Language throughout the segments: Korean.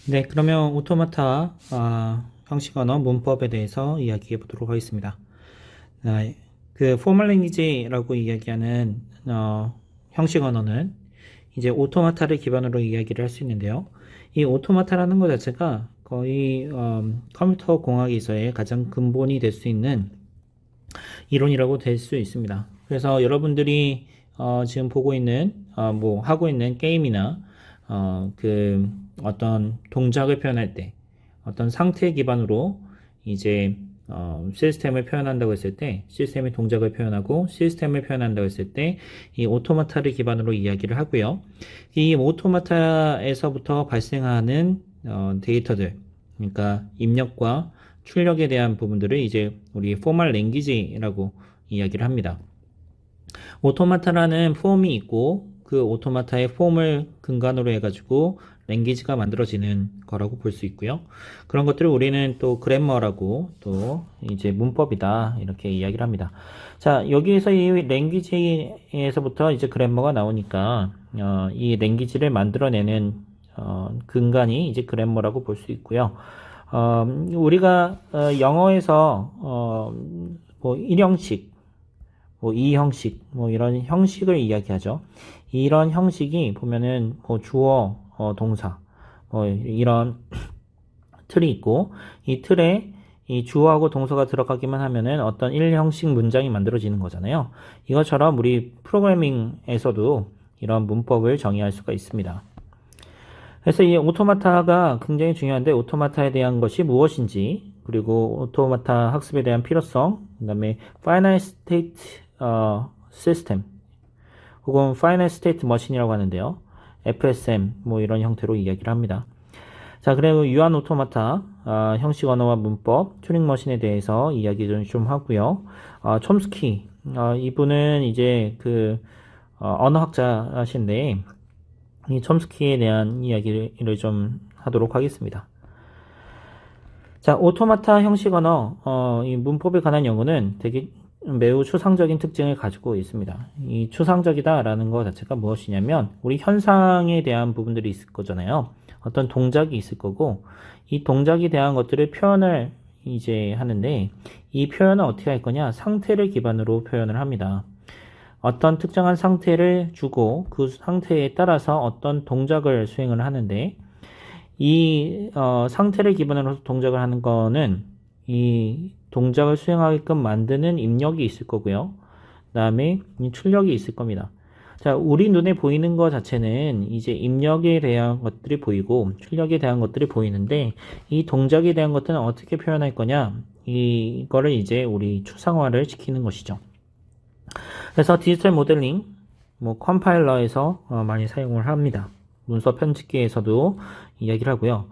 네, 그러면 오토마타 형식 언어 문법에 대해서 이야기해 보도록 하겠습니다. 아, 그 포멀 랭귀지라고 이야기하는 형식 언어는 이제 오토마타를 기반으로 이야기를 할 수 있는데요. 이 오토마타라는 것 자체가 거의 컴퓨터 공학에서의 가장 근본이 될 수 있는 이론이라고 될 수 있습니다. 그래서 여러분들이 지금 보고 있는 뭐 하고 있는 게임이나 그 어떤 동작을 표현할 때 어떤 상태 기반으로 이제 시스템을 표현한다고 했을 때 시스템의 동작을 표현하고 시스템을 표현한다고 했을 때 이 오토마타를 기반으로 이야기를 하고요. 이 오토마타에서부터 발생하는 데이터들, 그러니까 입력과 출력에 대한 부분들을 이제 우리 포멀 랭귀지라고 이야기를 합니다. 오토마타라는 폼이 있고 그 오토마타의 폼을 근간으로 해가지고 랭귀지가 만들어지는 거라고 볼 수 있고요. 그런 것들을 우리는 또 그래머라고 또 이제 문법이다 이렇게 이야기를 합니다. 자, 여기에서 이 랭귀지에서부터 이제 그래머가 나오니까 이 랭귀지를 만들어내는 근간이 이제 그래머라고 볼 수 있고요. 우리가 영어에서 뭐 1형식 뭐 이 형식, 뭐 이런 형식을 이야기하죠. 이런 형식이 보면은 뭐 주어, 동사, 뭐 이런 틀이 있고 이 틀에 이 주어하고 동사가 들어가기만 하면은 어떤 1형식 문장이 만들어지는 거잖아요. 이것처럼 우리 프로그래밍에서도 이런 문법을 정의할 수가 있습니다. 그래서 이 오토마타가 굉장히 중요한데 오토마타에 대한 것이 무엇인지 그리고 오토마타 학습에 대한 필요성 그 다음에 Finite State System 혹은 Finite State Machine이라고 하는데요. FSM 뭐 이런 형태로 이야기를 합니다. 자, 그리고 유한 오토마타 형식 언어와 문법 튜링 머신에 대해서 이야기 좀 하고요. 촘스키 이분은 이제 그 언어학자신데 이 촘스키에 대한 이야기를 좀 하도록 하겠습니다. 자, 오토마타 형식 언어, 이 문법에 관한 연구는 되게 매우 추상적인 특징을 가지고 있습니다. 이 추상적이다라는 것 자체가 무엇이냐면, 우리 현상에 대한 부분들이 있을 거잖아요. 어떤 동작이 있을 거고, 이 동작에 대한 것들을 표현을 이제 하는데, 이 표현은 어떻게 할 거냐? 상태를 기반으로 표현을 합니다. 어떤 특정한 상태를 주고, 그 상태에 따라서 어떤 동작을 수행을 하는데, 이 상태를 기반으로 해서 동작을 하는 거는 이 동작을 수행하게끔 만드는 입력이 있을 거고요. 그 다음에 출력이 있을 겁니다. 자, 우리 눈에 보이는 것 자체는 이제 입력에 대한 것들이 보이고 출력에 대한 것들이 보이는데 이 동작에 대한 것들은 어떻게 표현할 거냐? 이거를 이제 우리 추상화를 시키는 것이죠. 그래서 디지털 모델링, 뭐 컴파일러에서 많이 사용을 합니다. 문서 편집기에서도 이야기를 하고요.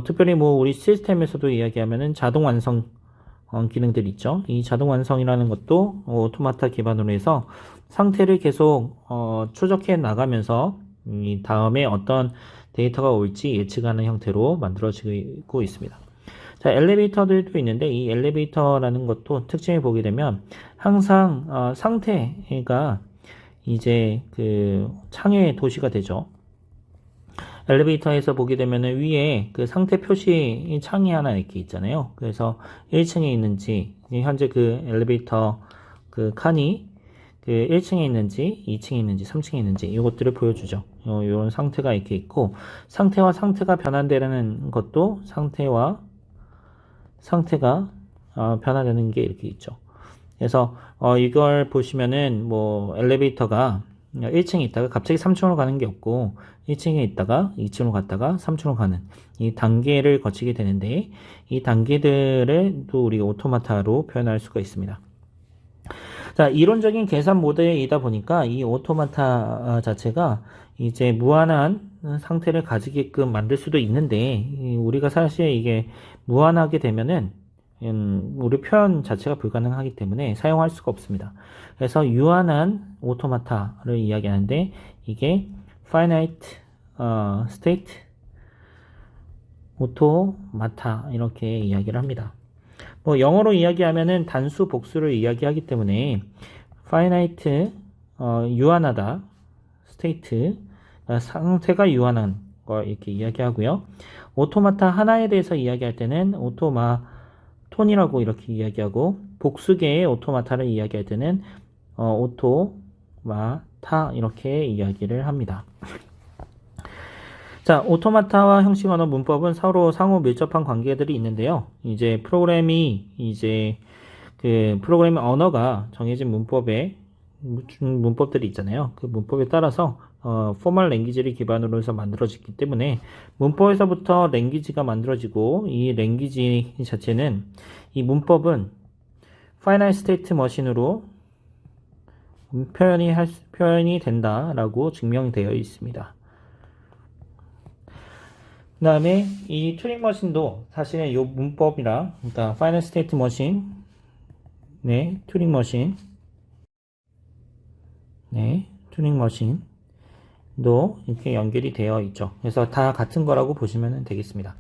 특별히 뭐 우리 시스템에서도 이야기하면은 자동 완성 기능들 있죠. 이 자동 완성이라는 것도 오토마타 기반으로 해서 상태를 계속 추적해 나가면서 이 다음에 어떤 데이터가 올지 예측하는 형태로 만들어지고 있습니다. 자, 엘리베이터들도 있는데 이 엘리베이터라는 것도 특징을 보게 되면 항상 상태가 이제 그 창의 도시가 되죠. 엘리베이터에서 보게 되면은 위에 그 상태 표시 창이 하나 이렇게 있잖아요. 그래서 1층에 있는지, 현재 그 엘리베이터 그 칸이 그 1층에 있는지, 2층에 있는지, 3층에 있는지 이것들을 보여주죠. 이런 상태가 이렇게 있고, 상태와 상태가 변환되는 것도 상태가 변화되는 게 이렇게 있죠. 그래서 이걸 보시면은 뭐 엘리베이터가 1층에 있다가 갑자기 3층으로 가는 게 없고 1층에 있다가 2층으로 갔다가 3층으로 가는 이 단계를 거치게 되는데 이 단계들을 또 우리가 오토마타로 표현할 수가 있습니다. 자, 이론적인 계산 모델이다 보니까 이 오토마타 자체가 이제 무한한 상태를 가지게끔 만들 수도 있는데 우리가 사실 이게 무한하게 되면은 우리 표현 자체가 불가능하기 때문에 사용할 수가 없습니다. 그래서 유한한 오토마타를 이야기하는데 이게 finite state 오토마타 이렇게 이야기를 합니다. 뭐 영어로 이야기하면은 단수 복수를 이야기하기 때문에 finite 유한하다 state 상태가 유한한 걸 이렇게 이야기하고요. 오토마타 하나에 대해서 이야기할 때는 오토마톤이라고 이렇게 이야기하고, 복수계의 오토마타를 이야기할 때는 오토마타 이렇게 이야기를 합니다. 자, 오토마타와 형식 언어 문법은 서로 상호 밀접한 관계들이 있는데요. 이제 프로그래밍 언어가 정해진 문법들이 있잖아요. 그 문법에 따라서 포멀 랭귀지를 기반으로 해서 만들어지기 때문에 문법에서부터 랭귀지가 만들어지고, 이 랭귀지 자체는, 이 문법은 파이나이트 스테이트 머신으로 표현이 된다라고 증명되어 있습니다. 그 다음에 이 튜링 머신도 사실은 이 문법이랑, 그러니까 파이나이트 스테이트 머신, 네, 튜링 머신, 네, 튜링 머신도 이렇게 연결이 되어 있죠. 그래서 다 같은 거라고 보시면 되겠습니다.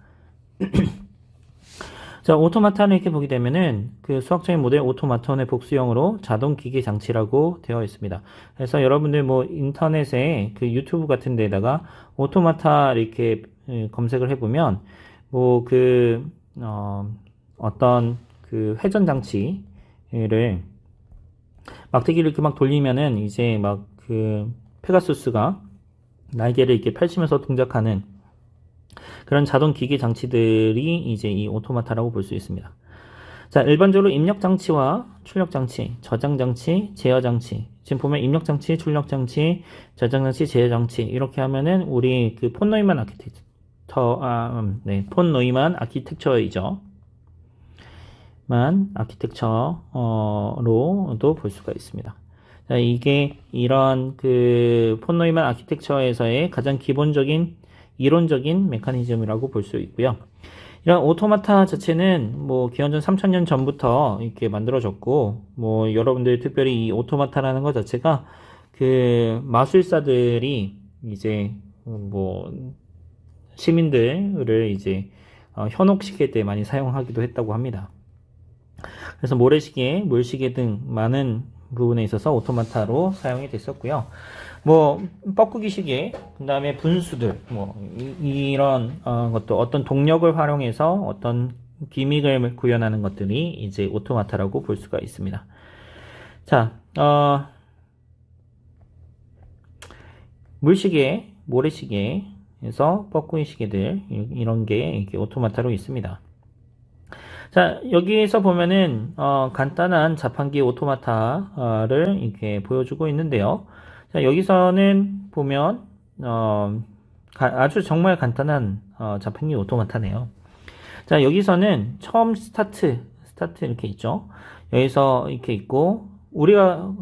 자, 오토마타를 이렇게 보게 되면은 그 수학적인 모델 오토마톤의 복수형으로 자동 기계 장치라고 되어 있습니다. 그래서 여러분들 뭐 인터넷에 그 유튜브 같은 데다가 오토마타 이렇게 검색을 해보면 뭐 어떤 그 회전 장치를 막대기를 이렇게 막 돌리면은 이제 막 그 페가수스가 날개를 이렇게 펼치면서 동작하는 그런 자동 기계 장치들이 이제 이 오토마타라고 볼 수 있습니다. 자, 일반적으로 입력 장치와 출력 장치, 저장 장치, 제어 장치. 지금 보면 입력 장치, 출력 장치, 저장 장치, 제어 장치 이렇게 하면은 우리 그 폰 노이만 아키텍처이죠. 아키텍처로도 볼 수가 있습니다. 자, 이게 이런 그 폰 노이만 아키텍처에서의 가장 기본적인 이론적인 메커니즘이라고 볼 수 있고요. 이런 오토마타 자체는 뭐 기원전 3000년 전부터 이렇게 만들어졌고, 뭐 여러분들 특별히 이 오토마타라는 것 자체가 그 마술사들이 이제 뭐 시민들을 이제 현혹시킬 때 많이 사용하기도 했다고 합니다. 그래서 모래시계, 물시계 등 많은 부분에 있어서 오토마타로 사용이 됐었고요. 뭐 뻐꾸기 시계, 그 다음에 분수들, 뭐 이런 것도 어떤 동력을 활용해서 어떤 기믹을 구현하는 것들이 이제 오토마타라고 볼 수가 있습니다. 자, 물시계, 모래시계에서 뻐꾸기 시계들 이런 게 이렇게 오토마타로 있습니다. 자, 여기에서 보면은 간단한 자판기 오토마타를 이렇게 보여주고 있는데요. 자, 여기서는 보면 아주 정말 간단한 자판기 오토마타네요. 자, 여기서는 처음 스타트 이렇게 있죠. 여기서 이렇게 있고, 우리가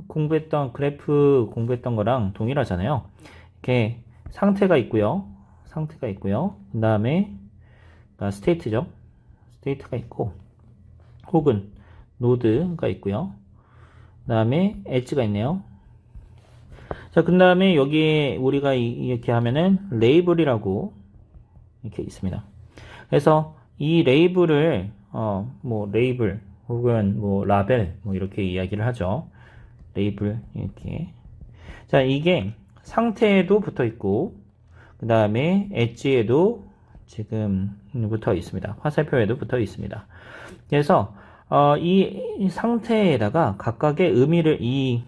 그래프 공부했던 거랑 동일하잖아요. 이렇게 상태가 있고요. 그 다음에 스테이트죠. 스테이트가 있고, 혹은 노드가 있고요. 그 다음에 엣지가 있네요. 자, 그 다음에 여기에 우리가 이렇게 하면은 레이블이라고 이렇게 있습니다. 그래서 이 레이블을 뭐 레이블 혹은 뭐 라벨 뭐 이렇게 이야기를 하죠. 레이블 이렇게. 자, 이게 상태에도 붙어 있고, 그 다음에 엣지에도 지금 붙어 있습니다. 화살표에도 붙어 있습니다. 그래서 이 상태에다가 각각의 의미를, 이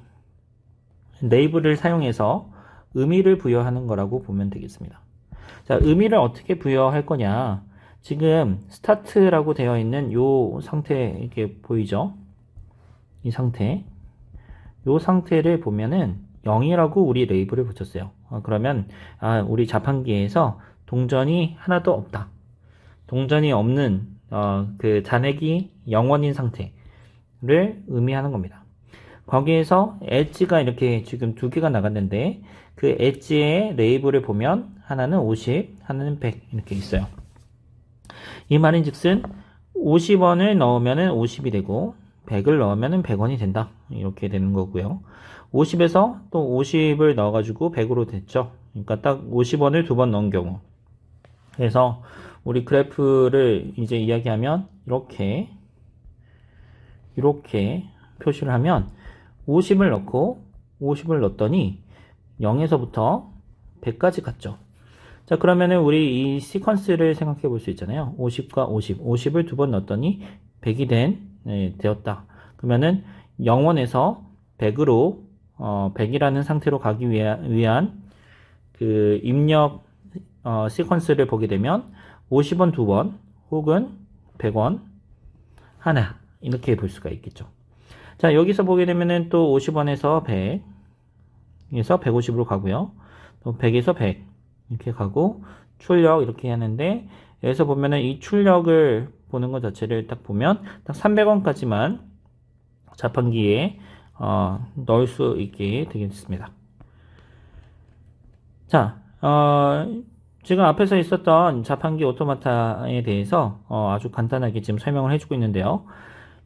레이블을 사용해서 의미를 부여하는 거라고 보면 되겠습니다. 자, 의미를 어떻게 부여할 거냐? 지금 스타트라고 되어 있는 요 상태 이렇게 보이죠? 이 상태. 요 상태를 보면은 0이라고 우리 레이블을 붙였어요. 그러면 우리 자판기에서 동전이 하나도 없다. 동전이 없는 그 잔액이 0원인 상태를 의미하는 겁니다. 거기에서 엣지가 이렇게 지금 두 개가 나갔는데, 그 엣지의 레이블을 보면 하나는 50, 하나는 100 이렇게 있어요. 이 말인즉슨 50원을 넣으면은 50이 되고 100을 넣으면은 100원이 된다. 이렇게 되는 거고요. 50에서 또 50을 넣어가지고 100으로 됐죠. 그러니까 딱 50원을 두 번 넣은 경우. 그래서 우리 그래프를 이제 이야기하면 이렇게 표시를 하면 50을 넣고 50을 넣었더니 0에서부터 100까지 갔죠. 자, 그러면은 우리 이 시퀀스를 생각해 볼 수 있잖아요. 50과 50. 50을 두 번 넣었더니 100이 되었다. 그러면은 0원에서 100으로, 100이라는 상태로 가기 위한 그 입력, 시퀀스를 보게 되면 50원 두 번, 혹은 100원 하나. 이렇게 볼 수가 있겠죠. 자, 여기서 보게 되면은 또 50원에서 100에서 150으로 가고요. 또 100에서 100 이렇게 가고 출력 이렇게 하는데 여기서 보면은 이 출력을 보는 것 자체를 딱 보면 딱 300원까지만 자판기에 넣을 수 있게 되겠습니다. 자, 지금 앞에서 있었던 자판기 오토마타에 대해서 아주 간단하게 지금 설명을 해주고 있는데요.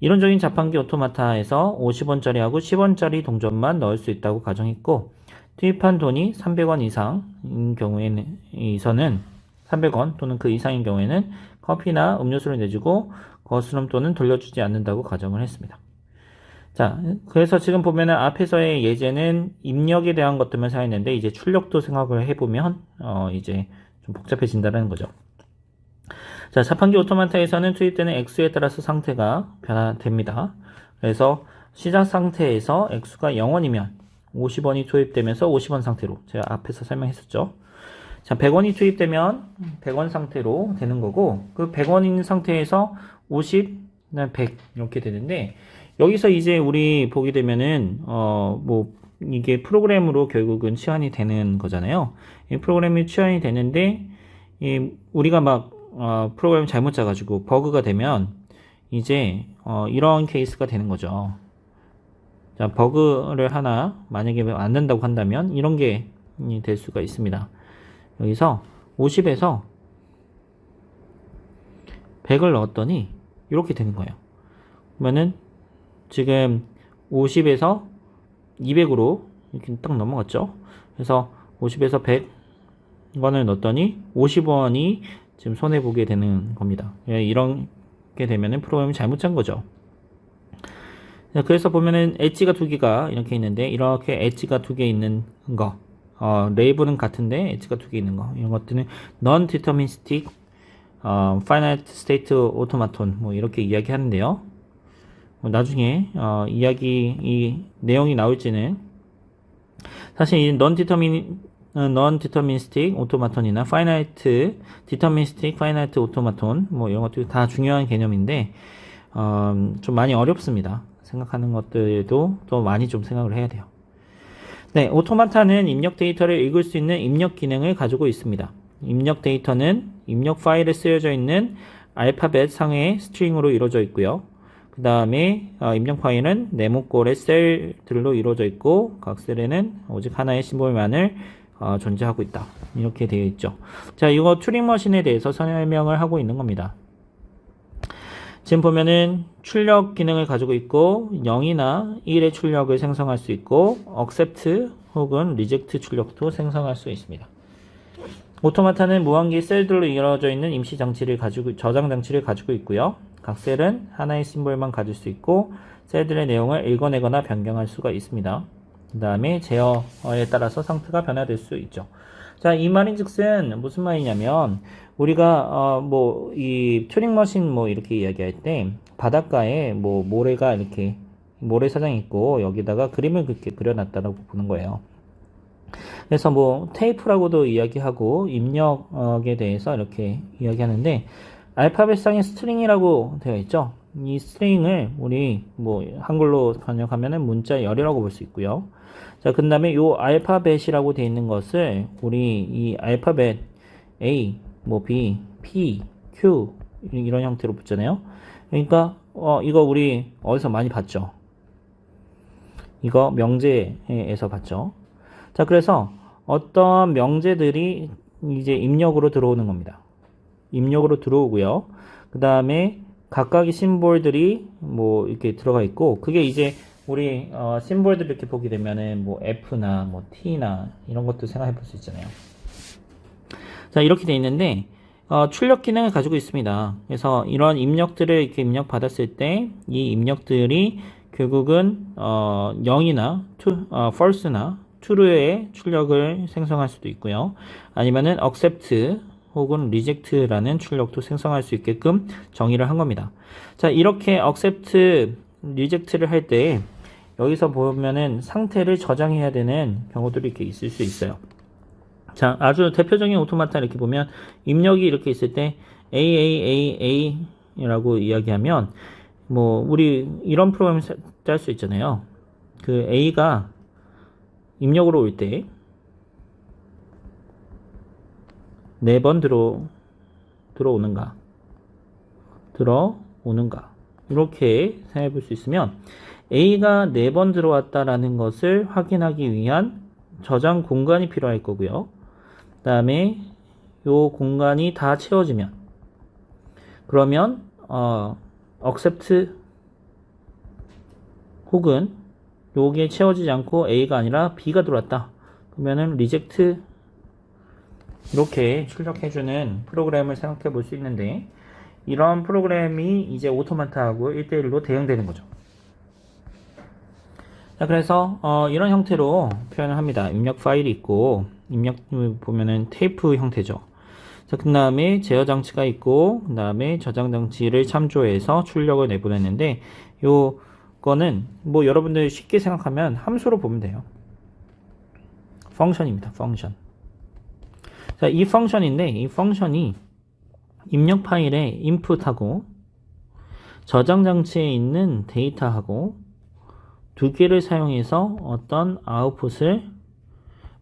이론적인 자판기 오토마타에서 50원짜리하고 10원짜리 동전만 넣을 수 있다고 가정했고, 투입한 돈이 300원 이상인 경우에는 300원 또는 그 이상인 경우에는 커피나 음료수를 내주고 거스름 또는 돌려주지 않는다고 가정을 했습니다. 자, 그래서 지금 보면은 앞에서의 예제는 입력에 대한 것들만 사용했는데 이제 출력도 생각을 해보면 이제 좀 복잡해진다는 거죠. 자, 자판기 오토마타에서는 투입되는 액수에 따라서 상태가 변화됩니다. 그래서 시작 상태에서 액수가 0원이면 50원이 투입되면서 50원 상태로 제가 앞에서 설명했었죠. 자, 100원이 투입되면 100원 상태로 되는 거고 그 100원인 상태에서 50, 100 이렇게 되는데 여기서 이제 우리 보게 되면은 뭐 이게 프로그램으로 결국은 치환이 되는 거잖아요. 이 프로그램이 치환이 되는데 우리가 막 프로그램 잘못 짜가지고 버그가 되면 이제 이런 케이스가 되는 거죠. 자, 버그를 하나 만약에 안 된다고 한다면 이런 게 될 수가 있습니다. 여기서 50에서 100을 넣었더니 이렇게 되는 거예요. 그러면은 지금 50에서 200으로 이렇게 딱 넘어갔죠. 그래서 50에서 100원을 넣었더니 50원이 지금 손해보게 되는 겁니다. 이렇게 되면은 프로그램이 잘못 짠 거죠. 그래서 보면은 엣지가 두 개가 이렇게 있는데 이렇게 엣지가 두 개 있는 거 레이블은 같은데 엣지가 두 개 있는 거 이런 것들은 non-deterministic finite state automaton 뭐 이렇게 이야기하는데요. 나중에 이 내용이 나올지는 사실 이 non-deterministic automaton이나 deterministic finite automaton 뭐 이런 것들이 다 중요한 개념인데 좀 많이 어렵습니다. 생각하는 것들도 또 많이 좀 생각을 해야 돼요. 네, 오토마타는 입력 데이터를 읽을 수 있는 입력 기능을 가지고 있습니다. 입력 데이터는 입력 파일에 쓰여져 있는 알파벳 상의 스트링으로 이루어져 있고요. 그 다음에 입력 파일은 네모꼴의 셀들로 이루어져 있고 각 셀에는 오직 하나의 심볼만을 존재하고 있다. 이렇게 되어 있죠. 자, 이거 튜링 머신에 대해서 설명을 하고 있는 겁니다. 지금 보면은 출력 기능을 가지고 있고 0이나 1의 출력을 생성할 수 있고 accept 혹은 reject 출력도 생성할 수 있습니다. 오토마타는 무한기 셀들로 이루어져 있는 임시 장치를 저장 장치를 가지고 있고요. 각 셀은 하나의 심볼만 가질 수 있고 셀들의 내용을 읽어내거나 변경할 수가 있습니다. 그 다음에 제어에 따라서 상태가 변화될 수 있죠. 자, 이 말인즉슨 무슨 말이냐면 우리가 뭐 이 튜링 머신 뭐 이렇게 이야기할 때 바닷가에 뭐 모래가 이렇게 모래사장이 있고 여기다가 그림을 그렇게 그려놨다라고 보는 거예요. 그래서 뭐 테이프라고도 이야기하고 입력에 대해서 이렇게 이야기하는데 알파벳상의 스트링이라고 되어 있죠. 이 스트링을 우리 뭐 한글로 번역하면은 문자 열이라고 볼 수 있고요. 자, 그 다음에 요 알파벳이라고 되어 있는 것을 우리 이 알파벳 A, 뭐 B, P, Q 이런 형태로 붙잖아요. 그러니까 이거 우리 어디서 많이 봤죠? 이거 명제에서 봤죠. 자, 그래서 어떤 명제들이 이제 입력으로 들어오는 겁니다. 입력으로 들어오고요. 그 다음에 각각의 심볼들이 뭐 이렇게 들어가 있고 그게 이제 우리 심볼들 이렇게 보게 되면은 뭐 F나 뭐 T나 이런 것도 생각해 볼 수 있잖아요. 자, 이렇게 돼 있는데 출력 기능을 가지고 있습니다. 그래서 이런 입력들을 이렇게 입력 받았을 때 이 입력들이 결국은 0이나 false나 true의 출력을 생성할 수도 있고요. 아니면은 accept 혹은 reject라는 출력도 생성할 수 있게끔 정의를 한 겁니다. 자, 이렇게 accept, reject를 할 때 여기서 보면은 상태를 저장해야 되는 경우들이 이렇게 있을 수 있어요. 자, 아주 대표적인 오토마타 이렇게 보면 입력이 이렇게 있을 때 AAAA라고 이야기하면 뭐 우리 이런 프로그램을 짤 수 있잖아요. 그 A가 입력으로 올 때 4번 들어오는가 이렇게 생각해 볼 수 있으면 A가 4번 들어왔다라는 것을 확인하기 위한 저장 공간이 필요할 거고요. 그 다음에 요 공간이 다 채워지면 그러면 accept 혹은 요게 채워지지 않고 A가 아니라 B가 들어왔다. 그러면은 reject 이렇게 출력해주는 프로그램을 생각해 볼 수 있는데 이런 프로그램이 이제 오토마타하고 1대1로 대응되는 거죠. 자, 그래서 이런 형태로 표현을 합니다. 입력 파일이 있고 입력 보면은 테이프 형태죠. 자, 그 다음에 제어 장치가 있고 그 다음에 저장 장치를 참조해서 출력을 내보냈는데 요거는 뭐 여러분들 쉽게 생각하면 함수로 보면 돼요. 펑션입니다. 펑션. 자, 이 펑션인데 이 펑션이 입력 파일의 인풋하고 저장 장치에 있는 데이터하고 두 개를 사용해서 어떤 아웃풋을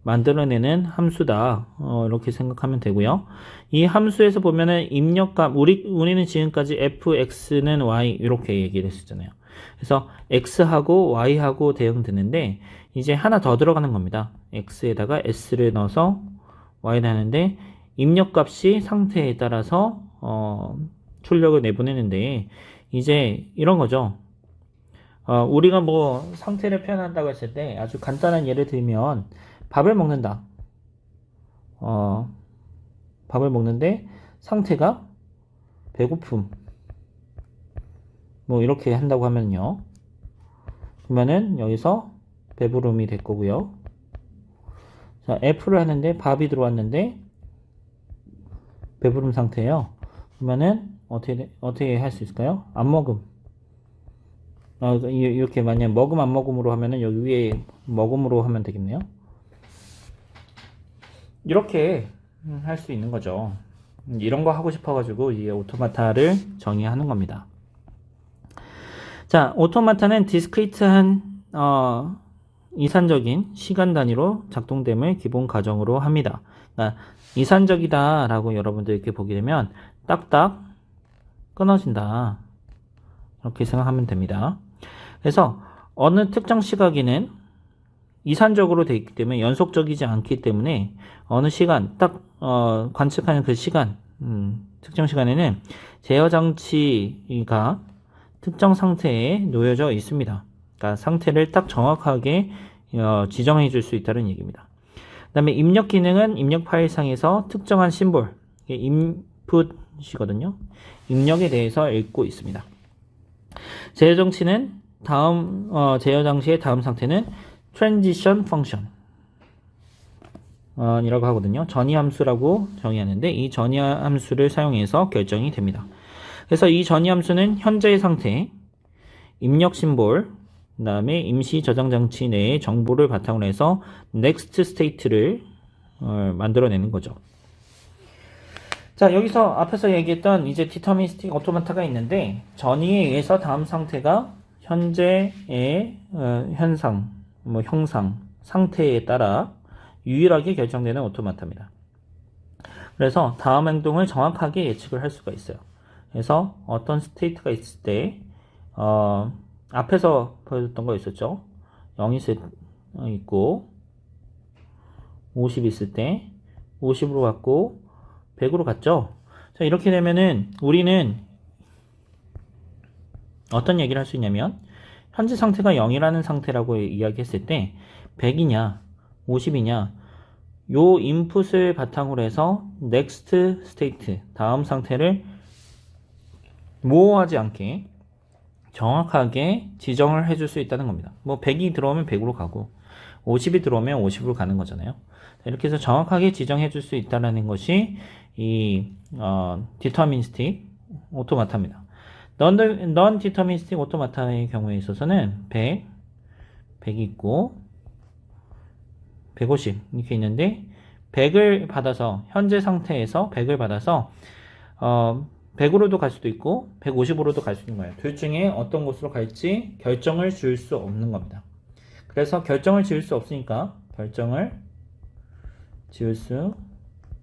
만들어내는 함수다. 이렇게 생각하면 되고요. 이 함수에서 보면은 입력값, 우리는 지금까지 fx는 y 이렇게 얘기를 했었잖아요. 그래서 x하고 y하고 대응되는데 이제 하나 더 들어가는 겁니다. x에다가 s를 넣어서 y를 하는데 입력값이 상태에 따라서 출력을 내보내는데 이제 이런 거죠. 우리가 뭐 상태를 표현한다고 했을 때 아주 간단한 예를 들면 밥을 먹는다. 밥을 먹는데 상태가 배고픔. 뭐 이렇게 한다고 하면요. 그러면은 여기서 배부름이 될 거고요. 자, F를 하는데 밥이 들어왔는데 배부름 상태예요. 그러면은 어떻게 할 수 있을까요? 안 먹음. 이렇게 만약 먹음 안 먹음으로 하면은 여기 위에 먹음으로 하면 되겠네요. 이렇게 할 수 있는 거죠. 이런 거 하고 싶어가지고 이 오토마타를 정의하는 겁니다. 자, 오토마타는 디스크리트한 이산적인 시간 단위로 작동됨을 기본 가정으로 합니다. 그러니까 이산적이다 라고 여러분들 이렇게 보게 되면 딱딱 끊어진다 이렇게 생각하면 됩니다. 그래서 어느 특정 시각에는 이산적으로 되어 있기 때문에 연속적이지 않기 때문에 어느 시간 딱 관측하는 그 시간 특정 시간에는 제어 장치가 특정 상태에 놓여져 있습니다. 그러니까 상태를 딱 정확하게 지정해 줄 수 있다는 얘기입니다. 그 다음에 입력 기능은 입력 파일상에서 특정한 심볼, 인풋이거든요. 입력에 대해서 읽고 있습니다. 제어 장치는 제어 장치의 다음 상태는 transition function 이라고 하거든요. 전이 함수라고 정의하는데 이 전이 함수를 사용해서 결정이 됩니다. 그래서 이 전이 함수는 현재의 상태, 입력 심볼, 그 다음에 임시 저장 장치 내의 정보를 바탕으로 해서 next state를 만들어내는 거죠. 자, 여기서 앞에서 얘기했던 이제 deterministic automata가 있는데 전이에 의해서 다음 상태가 현재의 현상, 형상, 상태에 따라 유일하게 결정되는 오토마타입니다. 그래서 다음 행동을 정확하게 예측을 할 수가 있어요. 그래서 어떤 스테이트가 있을 때 앞에서 보여줬던 거 있었죠. 0이 있고 50 있을 때 50으로 갔고 100으로 갔죠. 자, 이렇게 되면은 우리는 어떤 얘기를 할 수 있냐면 현재 상태가 0이라는 상태라고 이야기했을 때 100이냐 50이냐 요 인풋을 바탕으로 해서 next state 다음 상태를 모호하지 않게 정확하게 지정을 해줄 수 있다는 겁니다. 뭐 100이 들어오면 100으로 가고 50이 들어오면 50으로 가는 거잖아요. 이렇게 해서 정확하게 지정해 줄 수 있다는 것이 이 디터미니스틱 오토마타입니다. non-deterministic 오토마타의 경우에 있어서는 100, 100이 있고 150 이렇게 있는데 100을 받아서 현재 상태에서 100을 받아서 100으로도 갈 수도 있고 150으로도 갈 수 있는 거예요. 둘 중에 어떤 곳으로 갈지 결정을 지을 수 없는 겁니다. 그래서 결정을 지을 수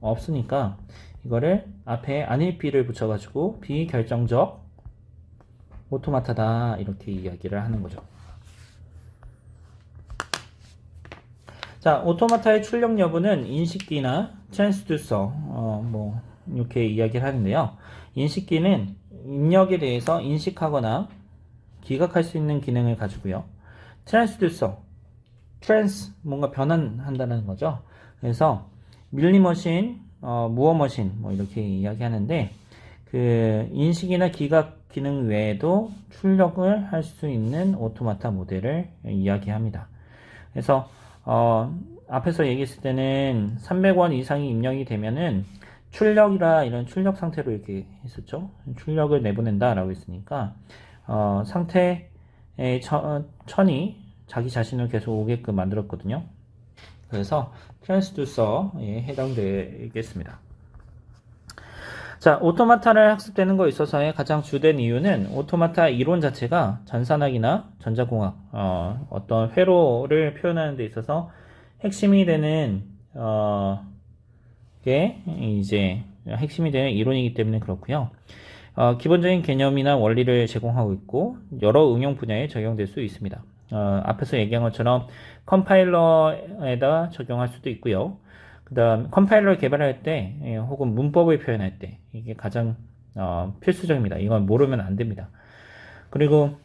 없으니까 이거를 앞에 안일비를 붙여가지고 비결정적 오토마타다 이렇게 이야기를 하는 거죠. 자, 오토마타의 출력 여부는 인식기나 트랜스듀서 뭐 이렇게 이야기를 하는데요. 인식기는 입력에 대해서 인식하거나 기각할 수 있는 기능을 가지고요. 트랜스듀서, 뭔가 변환한다는 거죠. 그래서 밀리머신, 무어머신 뭐 이렇게 이야기하는데 그 인식이나 기각 기능 외에도 출력을 할 수 있는 오토마타 모델을 이야기합니다. 그래서 앞에서 얘기했을 때는 300원 이상이 입력이 되면은 출력이라 이런 출력 상태로 이렇게 했었죠. 출력을 내보낸다 라고 했으니까 상태의 천이 자기 자신을 계속 오게끔 만들었거든요. 그래서 트랜스듀서에 해당되겠습니다. 자, 오토마타를 학습되는 거에 있어서의 가장 주된 이유는 오토마타 이론 자체가 전산학이나 전자공학 어떤 회로를 표현하는 데 있어서 핵심이 되는 게 이제 핵심이 되는 이론이기 때문에 그렇고요. 기본적인 개념이나 원리를 제공하고 있고 여러 응용 분야에 적용될 수 있습니다. 앞에서 얘기한 것처럼 컴파일러에다 적용할 수도 있고요. 그 다음 컴파일러를 개발할 때 혹은 문법을 표현할 때 이게 가장 필수적입니다. 이건 모르면 안 됩니다. 그리고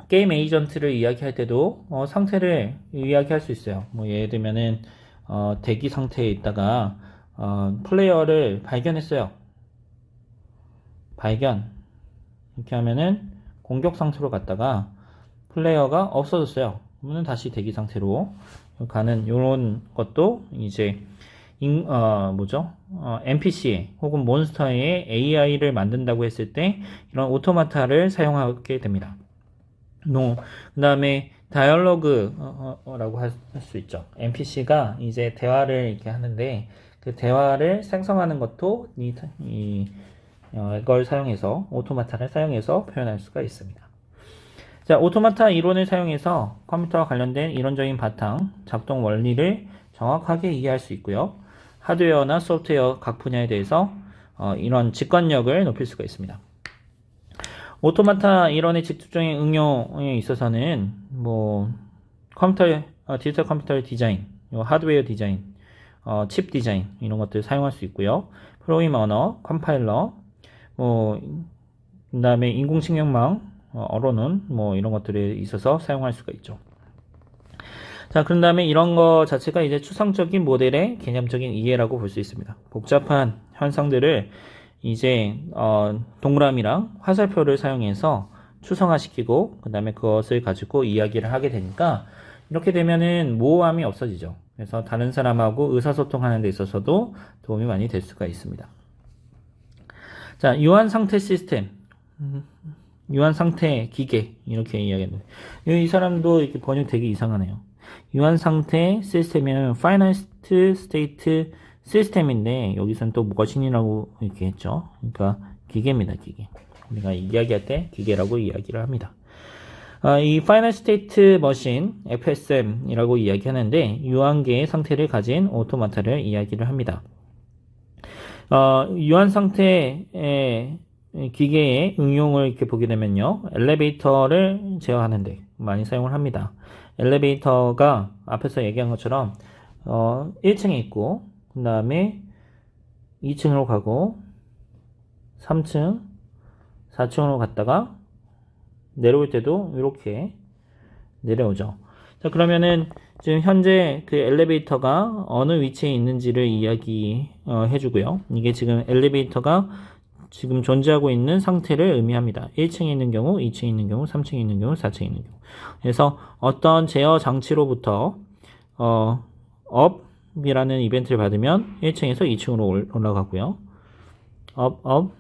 게임 에이전트를 이야기할 때도 상태를 이야기할 수 있어요. 뭐 예를 들면은 대기 상태에 있다가 플레이어를 발견했어요. 발견 이렇게 하면은 공격 상태로 갔다가 플레이어가 없어졌어요. 그러면 다시 대기 상태로 가는 이런 것도 이제 NPC 혹은 몬스터의 AI를 만든다고 했을 때 이런 오토마타를 사용하게 됩니다. 그 다음에 다이얼로그라고 할 수 있죠. NPC가 이제 대화를 이렇게 하는데 그 대화를 생성하는 것도 이걸 사용해서 오토마타를 사용해서 표현할 수가 있습니다. 자, 오토마타 이론을 사용해서 컴퓨터와 관련된 이론적인 바탕, 작동 원리를 정확하게 이해할 수 있고요. 하드웨어나 소프트웨어 각 분야에 대해서 이런 직관력을 높일 수가 있습니다. 오토마타 이론의 직접적인 응용에 있어서는 뭐 디지털 컴퓨터 디자인, 하드웨어 디자인, 칩 디자인 이런 것들 사용할 수 있고요. 프로그래밍 언어, 컴파일러, 그다음에 인공지능망 언어는 뭐 이런 것들에 있어서 사용할 수가 있죠. 자, 그런 다음에 이런 거 자체가 이제 추상적인 모델의 개념적인 이해라고 볼 수 있습니다. 복잡한 현상들을 이제 동그라미랑 화살표를 사용해서 추상화시키고 그 다음에 그것을 가지고 이야기를 하게 되니까 이렇게 되면은 모호함이 없어지죠. 그래서 다른 사람하고 의사소통하는 데 있어서도 도움이 많이 될 수가 있습니다. 자, 유한상태 시스템, 유한상태 기계 이렇게 이야기합니다. 이 사람도 이렇게 번역 되게 이상하네요. 유한상태 시스템은 Finite State 시스템인데 여기서는 또 머신이라고 이렇게 했죠. 그러니까 기계입니다. 기계. 우리가 이야기할 때 기계라고 이야기를 합니다. 이 Finite State Machine FSM이라고 이야기하는데 유한계의 상태를 가진 오토마타를 이야기를 합니다. 유한상태의 기계의 응용을 이렇게 보게 되면요. 엘리베이터를 제어하는데 많이 사용을 합니다. 엘리베이터가 앞에서 얘기한 것처럼 1층에 있고 그 다음에 2층으로 가고 3층, 4층으로 갔다가 내려올 때도 이렇게 내려오죠. 자, 그러면은 지금 현재 그 엘리베이터가 어느 위치에 있는지를 이야기해 주고요. 이게 지금 엘리베이터가 지금 존재하고 있는 상태를 의미합니다. 1층에 있는 경우, 2층에 있는 경우, 3층에 있는 경우, 4층에 있는 경우. 그래서 어떤 제어 장치로부터 up이라는 이벤트를 받으면 1층에서 2층으로 올라가고요. up,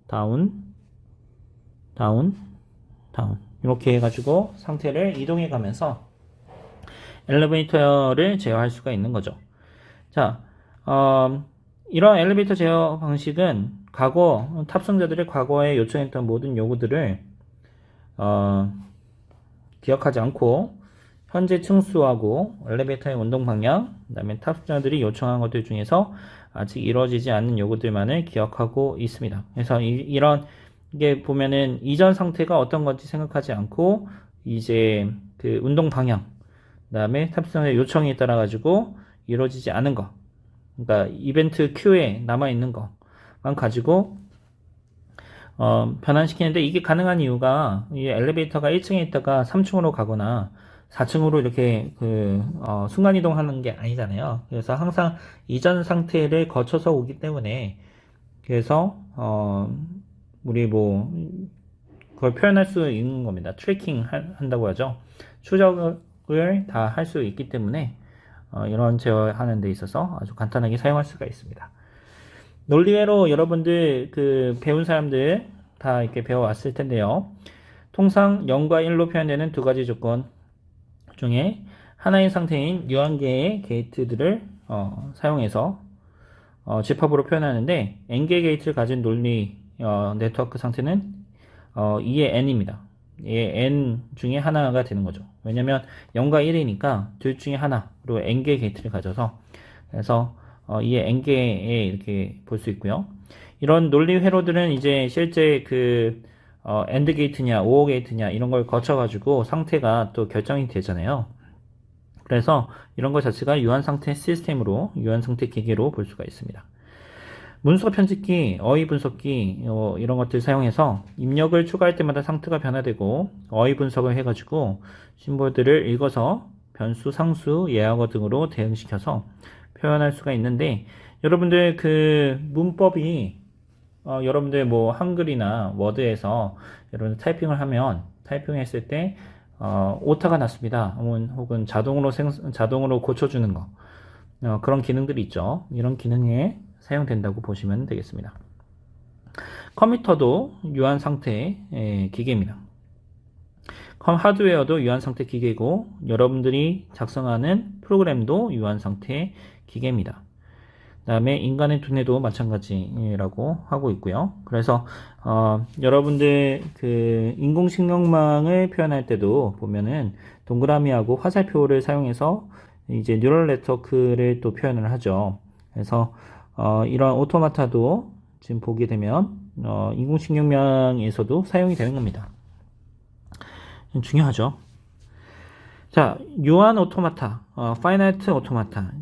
down, down, down. 이렇게 해가지고 상태를 이동해 가면서 엘리베이터를 제어할 수가 있는 거죠. 자, 이런 엘리베이터 제어 방식은 탑승자들이 과거에 요청했던 모든 요구들을 기억하지 않고 현재 층수하고 엘리베이터의 운동 방향, 그 다음에 탑승자들이 요청한 것들 중에서 아직 이루어지지 않는 요구들만을 기억하고 있습니다. 그래서 이런 게 보면은 이전 상태가 어떤 건지 생각하지 않고 이제 그 운동 방향, 그 다음에 탑승자의 요청에 따라 가지고 이루어지지 않은 거, 그러니까 이벤트 큐에 남아 있는 것만 가지고 변환시키는데, 이게 가능한 이유가 이 엘리베이터가 1층에 있다가 3층으로 가거나 4층으로 이렇게 순간이동 하는 게 아니잖아요. 그래서 항상 이전 상태를 거쳐서 오기 때문에, 그래서 우리 그걸 표현할 수 있는 겁니다. 트래킹 한다고 하죠. 추적을 다 할 수 있기 때문에 이런 제어하는 데 있어서 아주 간단하게 사용할 수가 있습니다. 논리외로 여러분들 배운 사람들 다 이렇게 배워왔을 텐데요. 통상 0과 1로 표현되는 두 가지 조건 중에 하나의 상태인 유한계의 게이트들을 사용해서 집합으로 표현하는데, n개의 게이트를 가진 논리 네트워크 상태는 2의 n입니다. 얘 n 중에 하나가 되는 거죠. 왜냐면 0과 1이니까 둘 중에 하나로 n개의 게이트를 가져서, 그래서 2의 n개에 이렇게 볼 수 있고요. 이런 논리 회로들은 이제 실제 AND 게이트냐, OR 게이트냐, 이런 걸 거쳐가지고 상태가 또 결정이 되잖아요. 그래서 이런 것 자체가 유한 상태 시스템으로, 유한 상태 기계로 볼 수가 있습니다. 문서 편집기, 어휘 분석기, 이런 것들 사용해서 입력을 추가할 때마다 상태가 변화되고, 어휘 분석을 해가지고 심볼들을 읽어서 변수, 상수, 예하어 등으로 대응시켜서 표현할 수가 있는데, 여러분들 문법이 여러분들 한글이나 워드에서 여러분 타이핑을 하면, 타이핑했을 때 오타가 났습니다. 혹은 자동으로 고쳐주는 거, 그런 기능들이 있죠. 이런 기능에 사용된다고 보시면 되겠습니다. 컴퓨터도 유한 상태의 기계입니다. 하드웨어도 유한 상태 기계고, 여러분들이 작성하는 프로그램도 유한 상태 기계입니다. 그 다음에 인간의 두뇌도 마찬가지라고 하고 있고요. 그래서 여러분들 인공신경망을 표현할 때도 보면은 동그라미하고 화살표를 사용해서 이제 뉴럴 네트워크를 또 표현을 하죠. 그래서 이런 오토마타도 지금 보게 되면 인공신경망에서도 사용이 되는 겁니다. 중요하죠. 자, 유한 오토마타, 파이나이트 오토마타,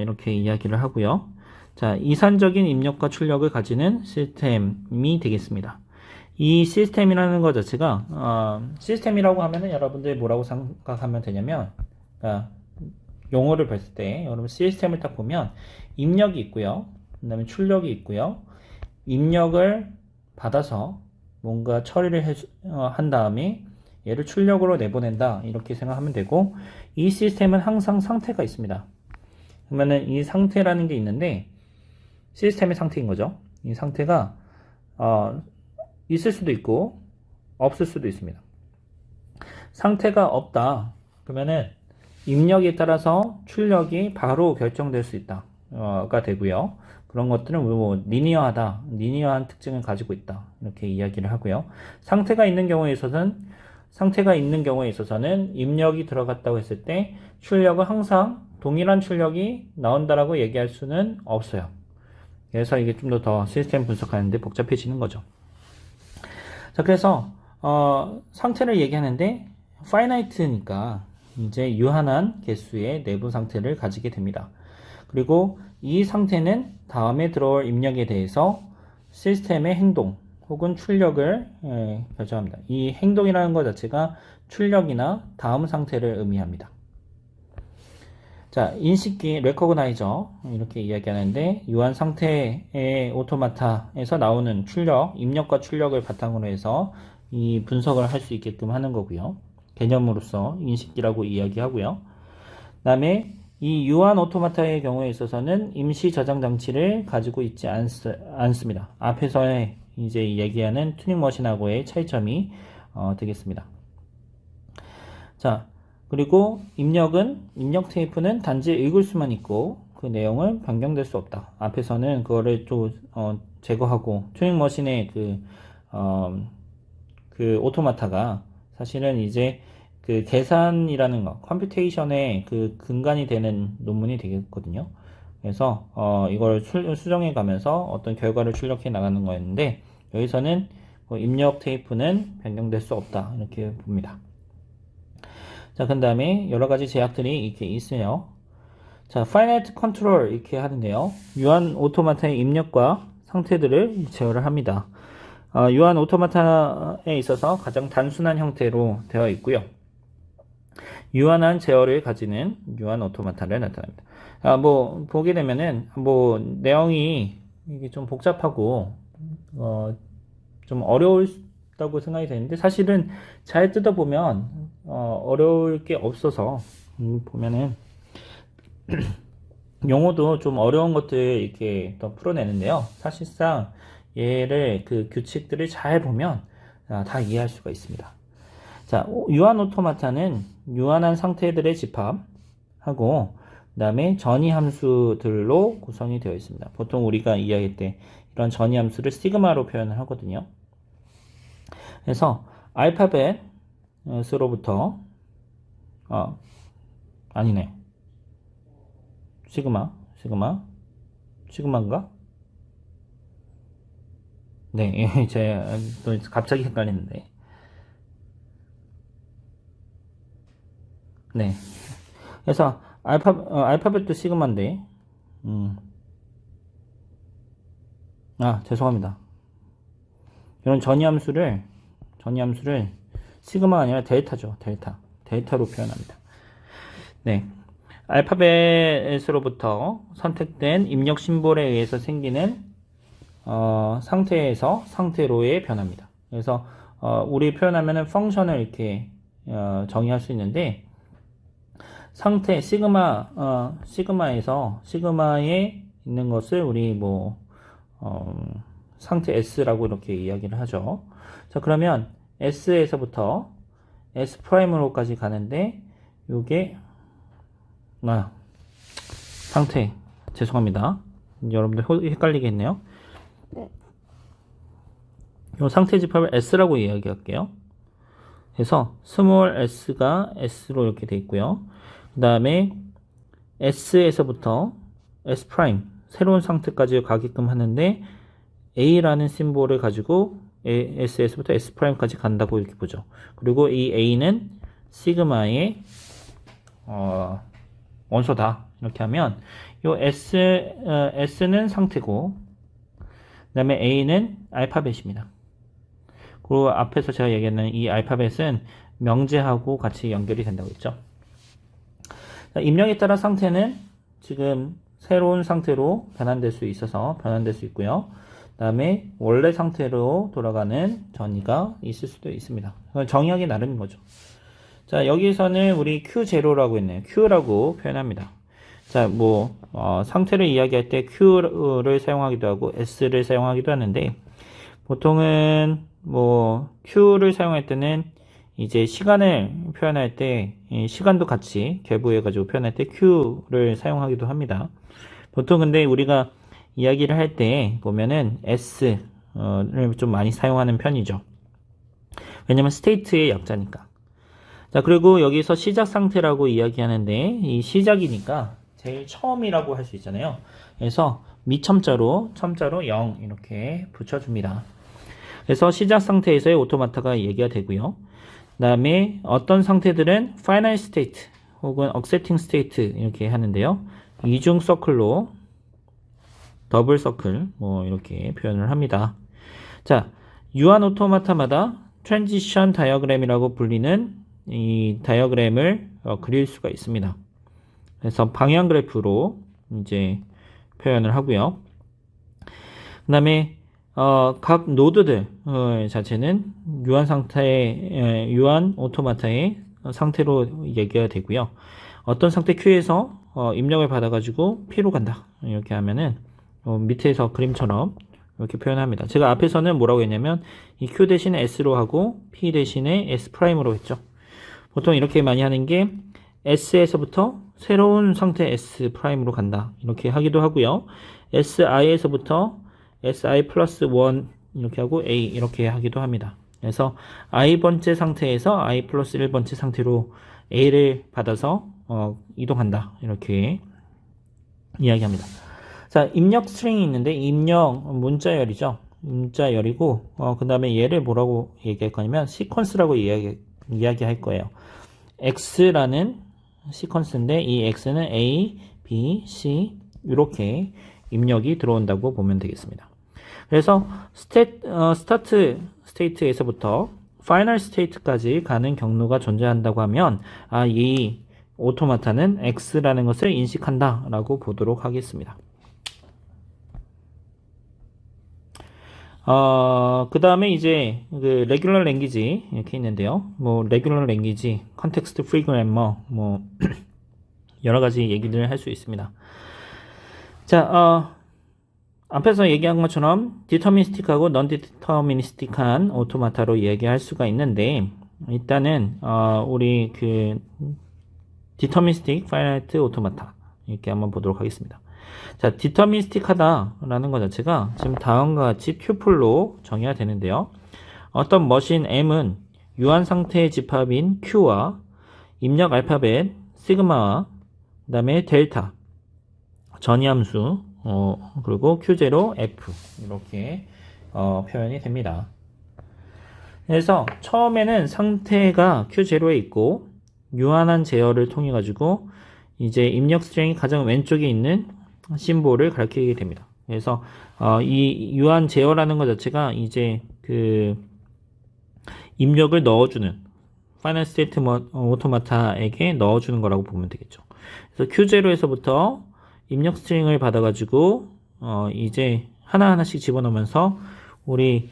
이렇게 이야기를 하고요. 자, 이산적인 입력과 출력을 가지는 시스템이 되겠습니다. 이 시스템이라는 것 자체가, 시스템이라고 하면은 여러분들 뭐라고 생각하면 되냐면, 용어를 봤을 때, 여러분 시스템을 딱 보면, 입력이 있고요. 그 다음에 출력이 있고요. 입력을 받아서 뭔가 처리를 한 다음에 얘를 출력으로 내보낸다, 이렇게 생각하면 되고, 이 시스템은 항상 상태가 있습니다. 그러면은 이 상태라는 게 있는데, 시스템의 상태인 거죠. 이 상태가 있을 수도 있고 없을 수도 있습니다. 상태가 없다 그러면은 입력에 따라서 출력이 바로 결정될 수 있다가 되고요. 그런 것들은 리니어한 특징을 가지고 있다, 이렇게 이야기를 하고요. 상태가 있는 경우에 있어서는 입력이 들어갔다고 했을 때 출력은 항상 동일한 출력이 나온다라고 얘기할 수는 없어요. 그래서 이게 좀 더 시스템 분석하는데 복잡해지는 거죠. 자, 그래서 상태를 얘기하는데 파이나이트니까 이제 유한한 개수의 내부 상태를 가지게 됩니다. 그리고 이 상태는 다음에 들어올 입력에 대해서 시스템의 행동 혹은 출력을 결정합니다. 이 행동이라는 것 자체가 출력이나 다음 상태를 의미합니다. 자, 인식기, 레코그나이저, 이렇게 이야기하는데, 유한 상태의 오토마타에서 나오는 입력과 출력을 바탕으로 해서 이 분석을 할 수 있게끔 하는 거고요. 개념으로서 인식기라고 이야기하고요. 그 다음에 이 유한 오토마타의 경우에 있어서는 임시 저장 장치를 가지고 있지 않습니다. 앞에서의 이제 얘기하는 튜닝 머신하고의 차이점이 되겠습니다. 자, 그리고 입력 테이프는 단지 읽을 수만 있고 그 내용을 변경될 수 없다. 앞에서는 그거를 또 제거하고 튜닝 머신의 그 오토마타가 사실은 이제 그 계산이라는 거, 컴퓨테이션의 그 근간이 되는 논문이 되겠거든요. 그래서 이걸 수정해 가면서 어떤 결과를 출력해 나가는 거였는데 여기서는 입력 테이프는 변경될 수 없다 이렇게 봅니다. 자, 그 다음에 여러 가지 제약들이 이렇게 있어요. 자, finite control 이렇게 하는데요. 유한 오토마타의 입력과 상태들을 제어를 합니다. 유한 오토마타에 있어서 가장 단순한 형태로 되어 있고요. 유한한 제어를 가지는 유한 오토마타를 나타냅니다. 뭐 보게 되면은 뭐 내용이 이게 좀 복잡하고 좀 어려울다고 생각이 되는데 사실은 잘 뜯어보면 어려울 게 없어서 보면은 용어도 좀 어려운 것들 이렇게 더 풀어내는데요. 사실상 얘를 그 규칙들을 잘 보면 다 이해할 수가 있습니다. 자, 유한 오토마타는 유한한 상태들의 집합하고 그 다음에 전이 함수들로 구성이 되어 있습니다. 보통 우리가 이야기할 때 이런 전이 함수를 시그마로 표현을 하거든요. 그래서 알파벳으로부터 아니네. 시그마인가? 네, 제가 갑자기 헷갈리는데. 네. 그래서 알파벳도 시그마인데, 죄송합니다. 이런 전이 함수를 시그마가 아니라 델타죠. 델타로 표현합니다. 네. 알파벳으로부터 선택된 입력 심볼에 의해서 생기는 상태에서 상태로의 변화입니다. 그래서 우리 표현하면은 펑션을 이렇게 정의할 수 있는데 상태 시그마에서 시그마에 있는 것을 우리 상태 S라고 이렇게 이야기를 하죠. 자, 그러면 S에서부터 S'으로까지 가는데 요게 상태 죄송합니다. 여러분들 헷갈리겠네요. 요 상태 집합을 S라고 이야기할게요. 그래서 스몰 s가 S로 이렇게 돼 있고요. 그 다음에 S에서부터 S' 새로운 상태까지 가게끔 하는데 A라는 심볼을 가지고 S에서부터 S'까지 간다고 이렇게 보죠. 그리고 이 A는 시그마의 원소다. 이렇게 하면 요 S는 상태고 그 다음에 A는 알파벳입니다. 그리고 앞에서 제가 얘기했는 이 알파벳은 명제하고 같이 연결이 된다고 했죠. 입력에 따라 상태는 지금 새로운 상태로 변환될 수 있어서 변환될 수 있고요. 그 다음에 원래 상태로 돌아가는 전이가 있을 수도 있습니다. 정의하기 나름인 거죠. 자, 여기서는 우리 Q0라고 했네요. Q라고 표현합니다. 자, 상태를 이야기할 때 Q를 사용하기도 하고 S를 사용하기도 하는데 보통은 Q를 사용할 때는 이제 시간을 표현할 때 시간도 같이 계부해가지고 표현할 때 Q를 사용하기도 합니다. 보통 근데 우리가 이야기를 할 때 보면은 S를 좀 많이 사용하는 편이죠. 왜냐면 스테이트의 약자니까. 자, 그리고 여기서 시작 상태라고 이야기하는데 이 시작이니까 제일 처음이라고 할 수 있잖아요. 그래서 미첨자로 0 이렇게 붙여줍니다. 그래서 시작 상태에서의 오토마타가 얘기가 되고요. 그 다음에 어떤 상태들은 final state 혹은 accepting state 이렇게 하는데요. 이중 서클로 더블 서클 이렇게 표현을 합니다. 자, 유한 오토마타마다 트랜지션 다이어그램이라고 불리는 이 다이어그램을 그릴 수가 있습니다. 그래서 방향 그래프로 이제 표현을 하고요. 그 다음에 각 노드들 자체는 유한 오토마타의 상태로 얘기가 되고요. 어떤 상태 Q에서 입력을 받아가지고 P로 간다. 이렇게 하면은 밑에서 그림처럼 이렇게 표현합니다. 제가 앞에서는 뭐라고 했냐면 이 Q 대신에 S로 하고 P 대신에 S 프라임으로 했죠. 보통 이렇게 많이 하는 게 S에서부터 새로운 상태 S 프라임으로 간다. 이렇게 하기도 하고요. SI에서부터 SI 플러스 1 이렇게 하고 A 이렇게 하기도 합니다. 그래서 i번째 상태에서 i 플러스 1번째 상태로 A를 받아서 이동한다. 이렇게 이야기합니다. 자, 입력 스트링이 있는데 입력 문자열이죠. 문자열이고 그 다음에 얘를 뭐라고 얘기할 거냐면 시퀀스라고 이야기할 거예요. X라는 시퀀스인데 이 X는 A, B, C 이렇게 입력이 들어온다고 보면 되겠습니다. 그래서 스타트 스테이트에서부터 파이널 스테이트까지 가는 경로가 존재한다고 하면 이 오토마타는 X라는 것을 인식한다 라고 보도록 하겠습니다. 그 다음에 이제 그 레귤러 랭귀지 이렇게 있는데요. 뭐 레귤러 랭귀지, 컨텍스트 프리 그래머 뭐 여러 가지 얘기를 할 수 있습니다. 자, 앞에서 얘기한 것처럼 디터미니스틱하고 넌 디터미니스틱한 오토마타로 얘기할 수가 있는데 일단은 우리 그 디터미니스틱 파이나이트 오토마타 이렇게 한번 보도록 하겠습니다. 자, 디터미니스틱하다라는 것 자체가 지금 다음과 같이 튜플로 정의가 되는데요. 어떤 머신 M은 유한 상태의 집합인 Q와 입력 알파벳 시그마와 그 다음에 델타 전이함수 그리고 Q0, F 이렇게 표현이 됩니다. 그래서 처음에는 상태가 Q0에 있고 유한한 제어를 통해 가지고 이제 입력 스트링이 가장 왼쪽에 있는 심볼을 가리키게 됩니다. 그래서 이 유한 제어라는 것 자체가 이제 그 입력을 넣어주는 파이널 스테이트 오토마타에게 넣어주는 거라고 보면 되겠죠. 그래서 Q0에서부터 입력 스트링을 받아가지고 이제 하나하나씩 집어넣으면서 우리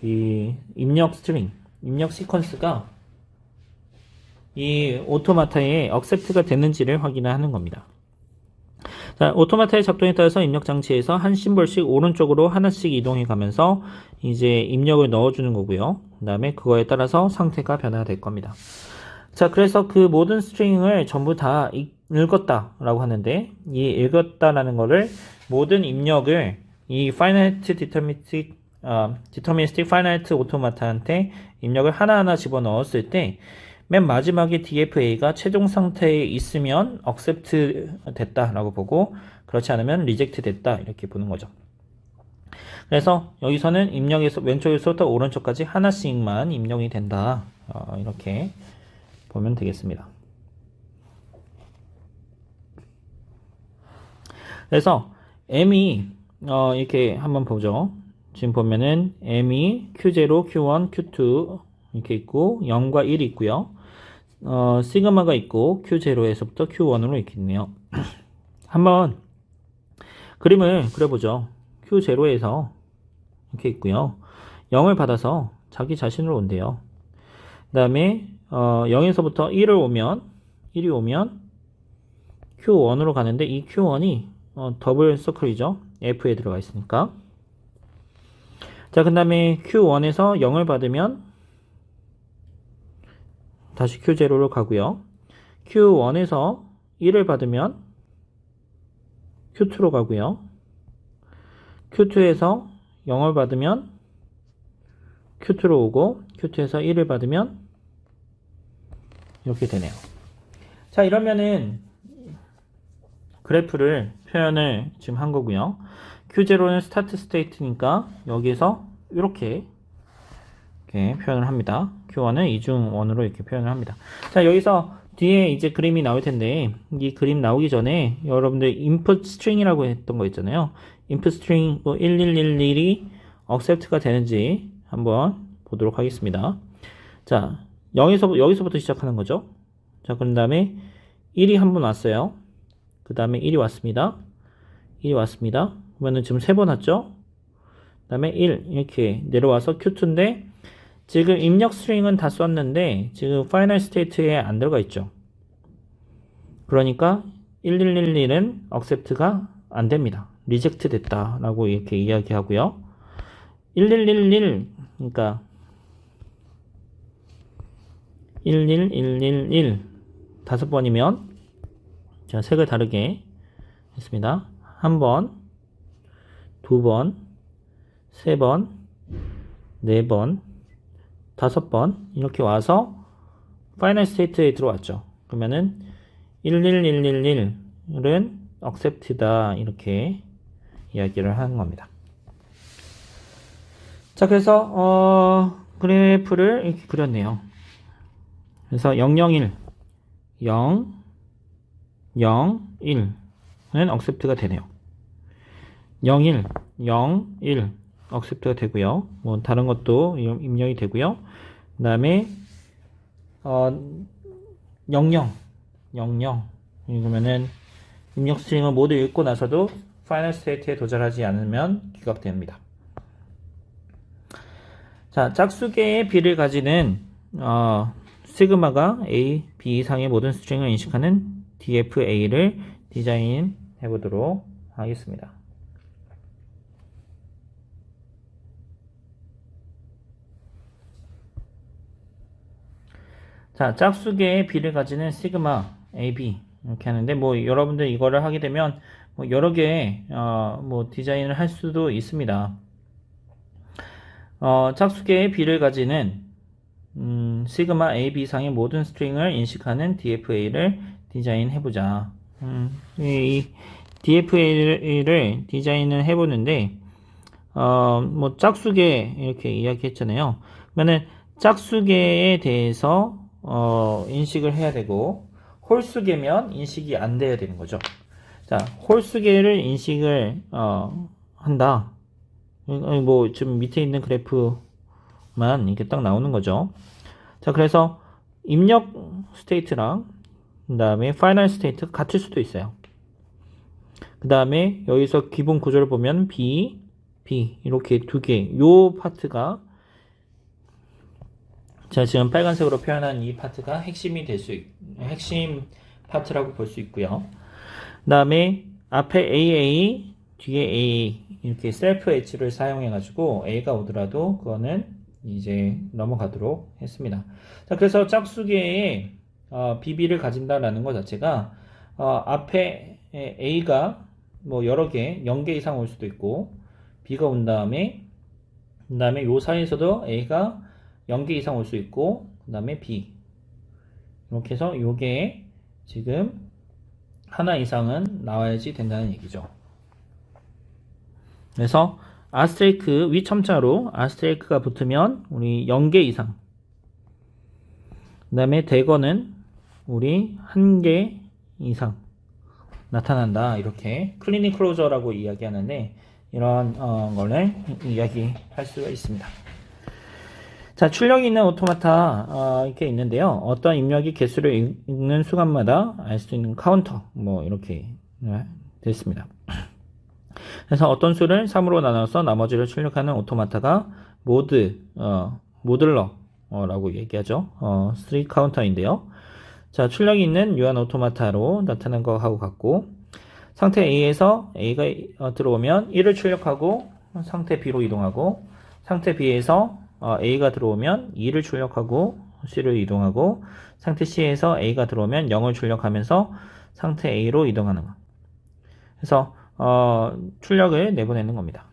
이 입력 스트링, 입력 시퀀스가 이 오토마타에 accept가 됐는지를 확인하는 겁니다. 자, 오토마타의 작동에 따라서 입력 장치에서 한 심볼씩 오른쪽으로 하나씩 이동해 가면서 이제 입력을 넣어주는 거고요. 그 다음에 그거에 따라서 상태가 변화될 겁니다. 자, 그래서 그 모든 스트링을 전부 다 읽었다 라고 하는데 이 읽었다라는 거를 모든 입력을 이 finite deterministic finite 오토마타한테 입력을 하나하나 집어넣었을 때 맨 마지막에 DFA가 최종 상태에 있으면 accept 됐다라고 보고 그렇지 않으면 reject 됐다 이렇게 보는 거죠. 그래서 여기서는 입력에서 왼쪽에서부터 오른쪽까지 하나씩만 입력이 된다 이렇게 보면 되겠습니다. 그래서 M이 이렇게 한번 보죠. 지금 보면은 M이 Q0, Q1, Q2 이렇게 있고 0과 1이 있고요. 시그마가 있고 Q0에서부터 Q1으로 이렇게 있네요. 한번 그림을 그려보죠. Q0에서 이렇게 있고요. 0을 받아서 자기 자신으로 온대요. 그 다음에 0에서부터 1이 오면 Q1으로 가는데 이 Q1이 더블 서클이죠. F에 들어가 있으니까. 자, 그 다음에 Q1에서 0을 받으면 다시 Q0로 가고요. Q1에서 1을 받으면 Q2로 가고요. Q2에서 0을 받으면 Q2로 오고 Q2에서 1을 받으면 이렇게 되네요. 자, 이러면은 그래프를 표현을 지금 한 거고요. Q0는 스타트 스테이트니까 여기에서 이렇게 표현을 합니다. Q1은 이중원으로 이렇게 표현을 합니다. 자, 여기서 뒤에 이제 그림이 나올 텐데 이 그림 나오기 전에 여러분들 input string이라고 했던 거 있잖아요. input string 1111이 accept가 되는지 한번 보도록 하겠습니다. 자, 여기서부터 시작하는 거죠. 자, 그런 다음에 1이 한 번 왔어요. 그 다음에 1이 왔습니다. 1이 왔습니다. 그러면은 지금 3번 왔죠? 그 다음에 1 이렇게 내려와서 Q2인데 지금 입력 스트링은 다 썼는데 지금 파이널 스테이트에 안 들어가 있죠. 그러니까 1111은 accept가 안 됩니다. 리젝트 됐다라고 이렇게 이야기하고요. 1111 그러니까 11111 5번이면 자, 색을 다르게 했습니다. 1번, 2번, 3번, 4번, 5번 이렇게 와서 파이널 스테이트에 들어왔죠. 그러면은 11111은 accept다 이렇게 이야기를 하는 겁니다. 자, 그래서 그래프를 이렇게 그렸네요. 그래서 001, 0, 0, 1은 accept가 되네요. 01, 0, 1 accept가 되고요. 뭐 다른 것도 입력이 되고요. 그 다음에 00, 00 이러면은 입력 스트링을 모두 읽고 나서도 파이널 스테이트에 도달하지 않으면 기각됩니다. 자, 짝수계의 B를 가지는 시그마가 A, B 이상의 모든 스트링을 인식하는 DFA를 디자인해 보도록 하겠습니다. 자, 짝수계의 B를 가지는 시그마 AB 이렇게 하는데 뭐 여러분들 이거를 하게 되면 뭐 여러 개의 뭐 디자인을 할 수도 있습니다. 짝수계의 B를 가지는 시그마 AB 이상의 모든 스트링을 인식하는 DFA를 디자인해보자. 이 DFA를 디자인을 해보는데 뭐 짝수계 이렇게 이야기했잖아요. 그러면은 짝수계에 대해서 인식을 해야 되고 홀수계면 인식이 안 돼야 되는 거죠. 자, 홀수계를 인식을 한다. 뭐 지금 밑에 있는 그래프만 이렇게 딱 나오는 거죠. 자, 그래서 입력 스테이트랑 그 다음에 파이널 스테이트 같을 수도 있어요. 그 다음에 여기서 기본 구조를 보면 B, B 이렇게 두 개, 요 파트가 자, 지금 빨간색으로 표현한 이 파트가 핵심이 핵심 파트라고 볼 수 있고요. 그 다음에 앞에 AA, 뒤에 AA 이렇게 셀프 엣지를 사용해 가지고 A가 오더라도 그거는 이제 넘어가도록 했습니다. 자, 그래서 짝수계에 BB를 가진다라는 것 자체가 앞에 A가 뭐 여러 개, 0개 이상 올 수도 있고 B가 온 다음에 그 다음에 요 사이에서도 A가 0개 이상 올 수 있고 그 다음에 B 이렇게 해서 요게 지금 하나 이상은 나와야지 된다는 얘기죠. 그래서 아스테리크 위첨자로 아스테리크가 붙으면 우리 0개 이상 그 다음에 대거는 우리 1개 이상 나타난다 이렇게 클리닉 클로저라고 이야기하는데 이런 거를 이야기할 수가 있습니다. 자, 출력이 있는 오토마타 이렇게 있는데요. 어떤 입력이 개수를 읽는 순간마다 알 수 있는 카운터 뭐 이렇게 됐습니다. 그래서 어떤 수를 3으로 나눠서 나머지를 출력하는 오토마타가 모듈러라고 얘기하죠. 3 카운터인데요. 자, 출력이 있는 유한 오토마타로 나타난 거하고 같고 상태 A에서 A가 들어오면 1을 출력하고 상태 B로 이동하고 상태 B에서 A가 들어오면 2를 출력하고 C를 이동하고 상태 C에서 A가 들어오면 0을 출력하면서 상태 A로 이동하는 거. 그래서 출력을 내보내는 겁니다.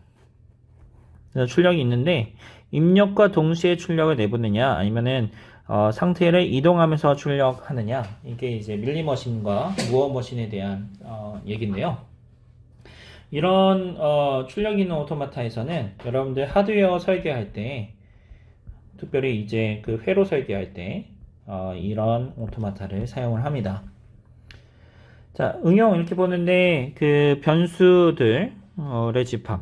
그래서 출력이 있는데 입력과 동시에 출력을 내보내냐 아니면은 상태를 이동하면서 출력하느냐 이게 이제 밀리머신과 무어머신에 대한 얘기인데요. 이런 출력 있는 오토마타에서는 여러분들 하드웨어 설계할 때 특별히 이제 그 회로 설계할 때 이런 오토마타를 사용을 합니다. 자, 응용 이렇게 보는데 그 변수들의 집합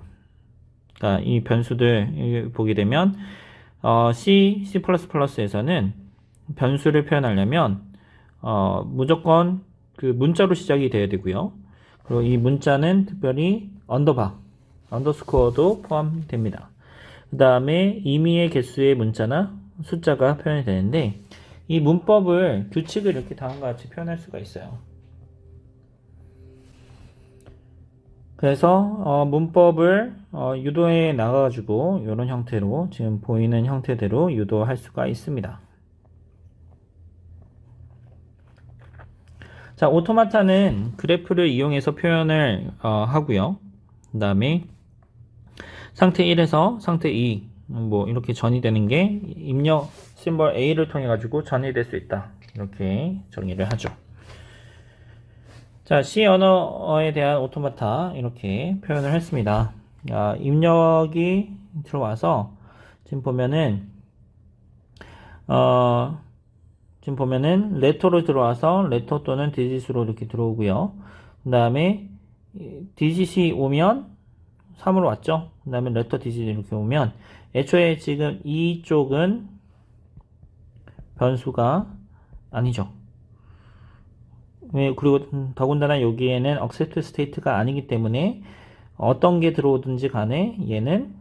그러니까 이 변수들 보게 되면 C, C++에서는 변수를 표현하려면 무조건 그 문자로 시작이 돼야 되고요. 그리고 이 문자는 특별히 언더스코어도 포함됩니다. 그 다음에 임의의 개수의 문자나 숫자가 표현이 되는데 이 문법을 규칙을 이렇게 다음과 같이 표현할 수가 있어요. 그래서 문법을 유도해 나가가지고 이런 형태로 지금 보이는 형태대로 유도할 수가 있습니다. 자, 오토마타는 그래프를 이용해서 표현을 하고요. 그 다음에 상태 1에서 상태 2, 뭐 이렇게 전이 되는 게 입력 심벌 A를 통해 가지고 전이 될 수 있다. 이렇게 정의를 하죠. 자, C 언어에 대한 오토마타 이렇게 표현을 했습니다. 입력이 들어와서 지금 보면은 레터로 들어와서 레터 또는 디짓으로 이렇게 들어오고요. 그 다음에 디짓이 오면 3으로 왔죠. 그 다음에 레터 디짓이 이렇게 오면 애초에 지금 이쪽은 변수가 아니죠. 그리고 더군다나 여기에는 accept state가 아니기 때문에 어떤 게 들어오든지 간에 얘는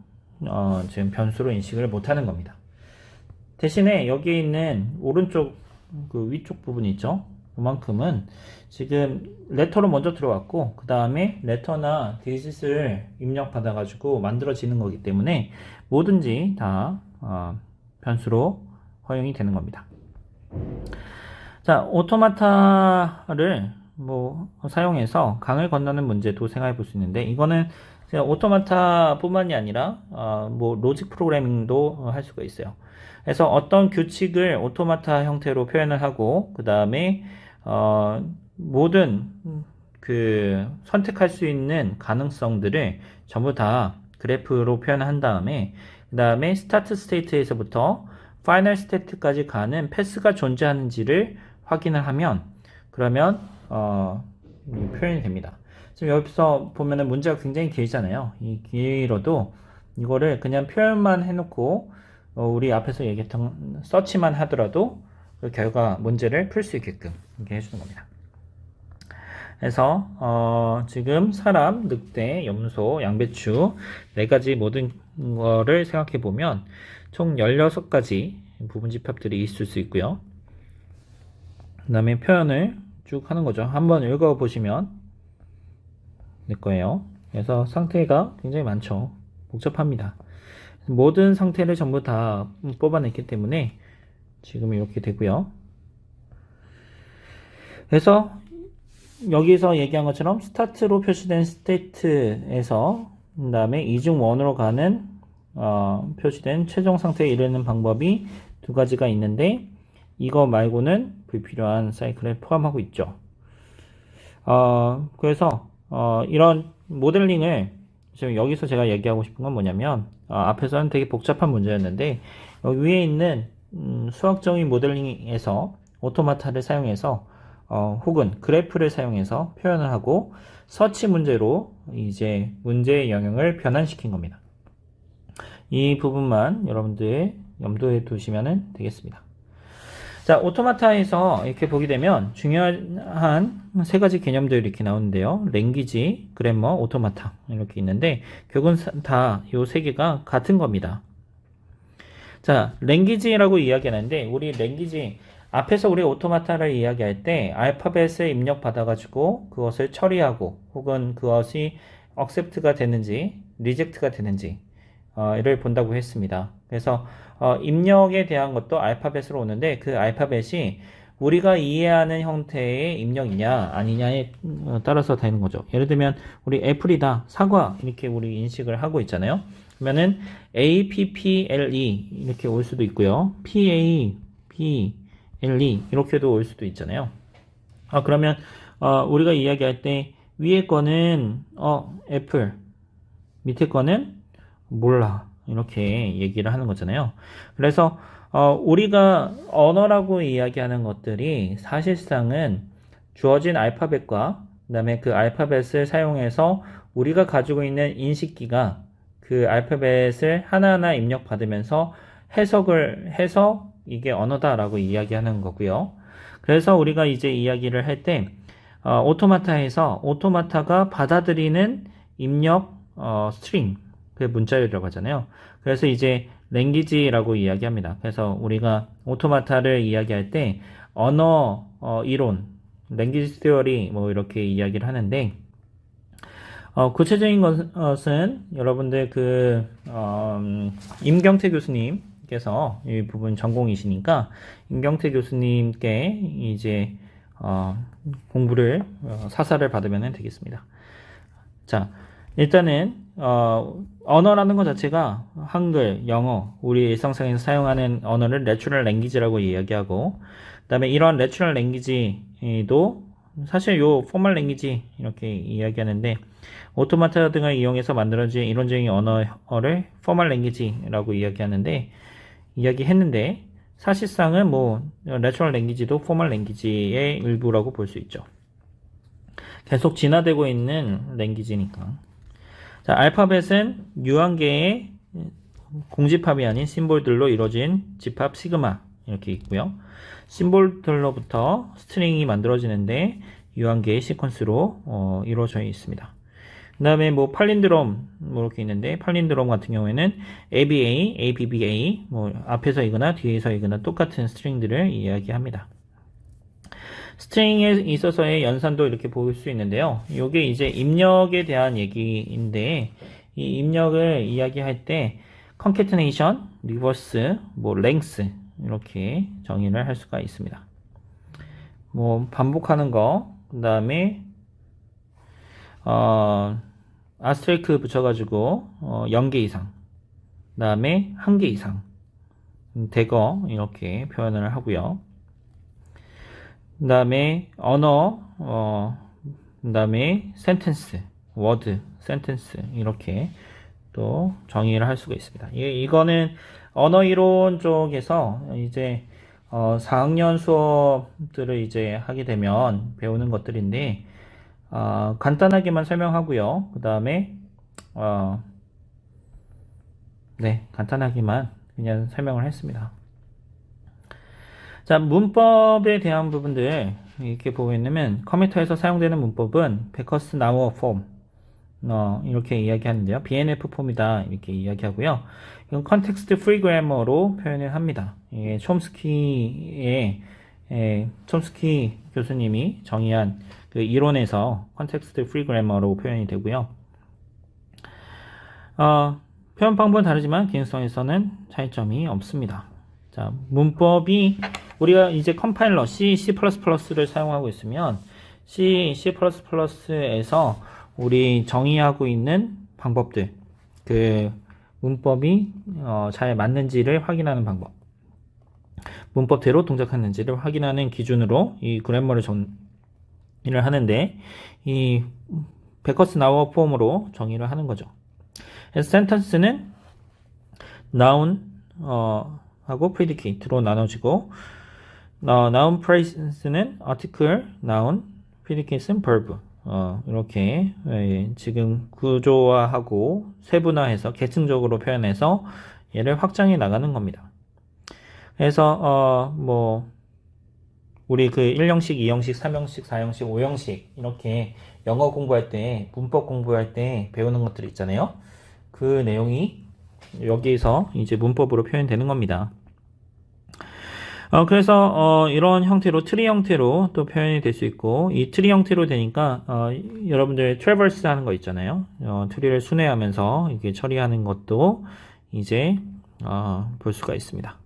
지금 변수로 인식을 못하는 겁니다. 대신에 여기에 있는 오른쪽 그 위쪽 부분 있죠. 그만큼은 지금 레터로 먼저 들어왔고 그 다음에 레터나 디짓을 입력받아 가지고 만들어지는 거기 때문에 뭐든지 다 변수로 허용이 되는 겁니다. 자, 오토마타를 사용해서 강을 건너는 문제도 생각해 볼 수 있는데 이거는 오토마타 뿐만이 아니라 로직 프로그래밍도 할 수가 있어요. 그래서 어떤 규칙을 오토마타 형태로 표현을 하고 그 다음에 모든 선택할 수 있는 가능성들을 전부 다 그래프로 표현한 다음에 그 다음에 스타트 스테이트에서부터 파이널 스테이트까지 가는 패스가 존재하는지를 확인을 하면 그러면 표현이 됩니다. 지금 여기서 보면은 문제가 굉장히 길잖아요. 이 길어도 이거를 그냥 표현만 해놓고 우리 앞에서 얘기했던 서치만 하더라도 그 결과 문제를 풀 수 있게끔 이렇게 해주는 겁니다. 그래서 지금 사람, 늑대, 염소, 양배추 4가지 모든 거를 생각해 보면 총 16가지 부분 집합들이 있을 수 있고요. 그 다음에 표현을 쭉 하는 거죠. 한번 읽어 보시면 될 거예요. 그래서 상태가 굉장히 많죠. 복잡합니다. 모든 상태를 전부 다 뽑아냈기 때문에 지금 이렇게 되고요. 그래서 여기서 얘기한 것처럼 스타트로 표시된 스테이트에서 그 다음에 이중원으로 가는 표시된 최종 상태에 이르는 방법이 2가지가 있는데 이거 말고는 불필요한 사이클을 포함하고 있죠. 그래서 이런 모델링을 지금 여기서 제가 얘기하고 싶은 건 뭐냐면 앞에서는 되게 복잡한 문제였는데 여기 위에 있는 수학적인 모델링에서 오토마타를 사용해서 혹은 그래프를 사용해서 표현을 하고 서치 문제로 이제 문제의 영역을 변환시킨 겁니다. 이 부분만 여러분들 염두에 두시면 되겠습니다. 자, 오토마타에서 이렇게 보게 되면 중요한 3가지 개념들이 이렇게 나오는데요. 랭귀지, 그래머, 오토마타 이렇게 있는데 결국은 다 이 3개가 같은 겁니다. 자, 랭귀지라고 이야기하는데 우리 랭귀지 앞에서 우리 오토마타를 이야기할 때 알파벳을 입력받아가지고 그것을 처리하고 혹은 그것이 accept가 되는지 reject가 되는지 를 본다고 했습니다. 그래서 입력에 대한 것도 알파벳으로 오는데 그 알파벳이 우리가 이해하는 형태의 입력이냐 아니냐에 따라서 되는 거죠. 예를 들면 우리 애플이다, 사과 이렇게 우리 인식을 하고 있잖아요. 그러면은 APPLE 이렇게 올 수도 있고요. PAPLE 이렇게도 올 수도 있잖아요. 그러면 우리가 이야기할 때 위에 거는 애플, 밑에 거는 몰라 이렇게 얘기를 하는 거잖아요. 그래서 우리가 언어라고 이야기하는 것들이 사실상은 주어진 알파벳과 그 다음에 그 알파벳을 사용해서 우리가 가지고 있는 인식기가 그 알파벳을 하나하나 입력받으면서 해석을 해서 이게 언어다라고 이야기하는 거고요. 그래서 우리가 이제 이야기를 할 때 오토마타에서 오토마타가 받아들이는 입력 스트링 그 문자열이라고 하잖아요. 그래서 이제 랭귀지라고 이야기합니다. 그래서 우리가 오토마타를 이야기할 때 언어 이론, 랭귀지 티어리 뭐 이렇게 이야기를 하는데 구체적인 것은 여러분들 임경태 교수님께서 이 부분 전공이시니까 임경태 교수님께 이제 공부를 사사를 받으면 되겠습니다. 자, 일단은 언어라는 것 자체가 한글, 영어, 우리 일상생활에서 사용하는 언어를 내추럴 랭귀지라고 이야기하고, 그다음에 이런 내추럴 랭귀지도 사실 요 포멀 랭귀지 이렇게 이야기하는데, 오토마타 등을 이용해서 만들어진 이론적인 언어를 포멀 랭귀지라고 이야기했는데, 사실상은 내추럴 랭귀지도 포멀 랭귀지의 일부라고 볼 수 있죠. 계속 진화되고 있는 랭귀지니까. 자, 알파벳은 유한계의 공집합이 아닌 심볼들로 이루어진 집합 시그마 이렇게 있고요. 심볼들로부터 스트링이 만들어지는데 유한계의 시퀀스로 이루어져 있습니다. 그 다음에 팔린드롬 이렇게 있는데, 팔린드롬 같은 경우에는 ABA, ABBA 앞에서 이거나 뒤에서 이거나 똑같은 스트링들을 이야기합니다. 스트링에 있어서의 연산도 이렇게 볼 수 있는데요. 이게 이제 입력에 대한 얘기인데, 이 입력을 이야기할 때 concatenation, reverse, length 이렇게 정의를 할 수가 있습니다. 반복하는 거, 그 다음에 아스트레이크 붙여가지고 0개 이상, 그 다음에 1개 이상, 대거 이렇게 표현을 하고요. 그 다음에 언어, 그 다음에 센텐스, 워드, 센텐스 이렇게 또 정의를 할 수가 있습니다. 이거는 언어 이론 쪽에서 이제 4학년 수업들을 이제 하게 되면 배우는 것들인데, 간단하게만 설명하고요. 그 다음에 간단하게만 그냥 설명을 했습니다. 자, 문법에 대한 부분들 이렇게 보고 있으면, 컴퓨터에서 사용되는 문법은 베커스 나우어 폼 이렇게 이야기하는데요. BNF 폼이다 이렇게 이야기하고요. 이건 컨텍스트 프리 그래머로 표현을 합니다. 이게 촘스키 교수님이 정의한 그 이론에서 컨텍스트 프리 그래머로 표현이 되고요. 표현 방법은 다르지만 기능성에서는 차이점이 없습니다. 자, 문법이 우리가 이제 컴파일러 C, C++를 사용하고 있으면 C, C++에서 우리 정의하고 있는 방법들, 그 문법이 잘 맞는지를 확인하는 방법, 문법대로 동작하는지를 확인하는 기준으로 이 그래머를 정의를 하는데, 이 베커스 나우어 폼으로 정의를 하는 거죠. 그래서 센텐스는 noun 하고 predicate로 나눠지고, noun phrase는 article, noun, predicate는 verb 이렇게 지금 구조화하고 세분화해서 계층적으로 표현해서 얘를 확장해 나가는 겁니다. 그래서 우리 그 1형식, 2형식, 3형식, 4형식, 5형식 이렇게 영어 공부할 때, 문법 공부할 때 배우는 것들이 있잖아요. 그 내용이 여기에서 이제 문법으로 표현되는 겁니다. 그래서 이런 형태로 트리 형태로 또 표현이 될 수 있고, 이 트리 형태로 되니까 여러분들 트래버스 하는 거 있잖아요. 트리를 순회하면서 이렇게 처리하는 것도 이제 볼 수가 있습니다.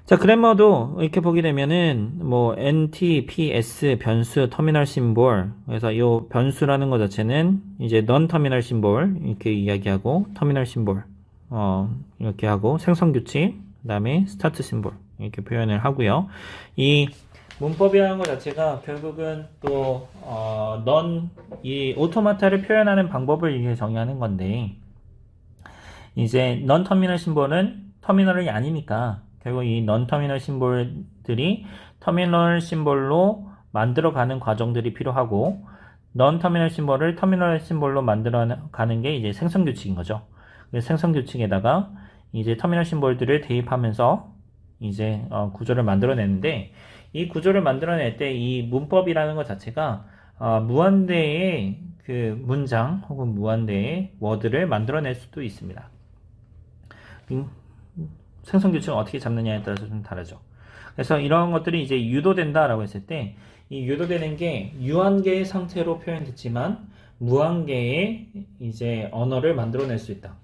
자, 그래머도 이렇게 보게 되면은 NT, PS, 변수, 터미널 심볼. 그래서 이 변수라는 것 자체는 이제 non 터미널 심볼 이렇게 이야기하고, 터미널 심볼 이렇게 하고, 생성 규칙, 그다음에 스타트 심볼 이렇게 표현을 하고요. 이 문법이라는 것 자체가 결국은 또 이 오토마타를 표현하는 방법을 이게 정의하는 건데, 이제 non 터미널 심볼은 터미널이 아니니까 결국 이 non 터미널 심볼들이 터미널 심볼로 만들어가는 과정들이 필요하고, non 터미널 심볼을 터미널 심볼로 만들어가는 게 이제 생성 규칙인 거죠. 생성 규칙에다가 이제 터미널 심볼들을 대입하면서 이제 구조를 만들어내는데, 이 구조를 만들어낼 때 이 문법이라는 것 자체가 무한대의 그 문장 혹은 무한대의 워드를 만들어낼 수도 있습니다. 생성 규칙을 어떻게 잡느냐에 따라서 좀 다르죠. 그래서 이런 것들이 이제 유도된다라고 했을 때, 이 유도되는 게 유한계의 상태로 표현됐지만 무한개의 이제 언어를 만들어낼 수 있다.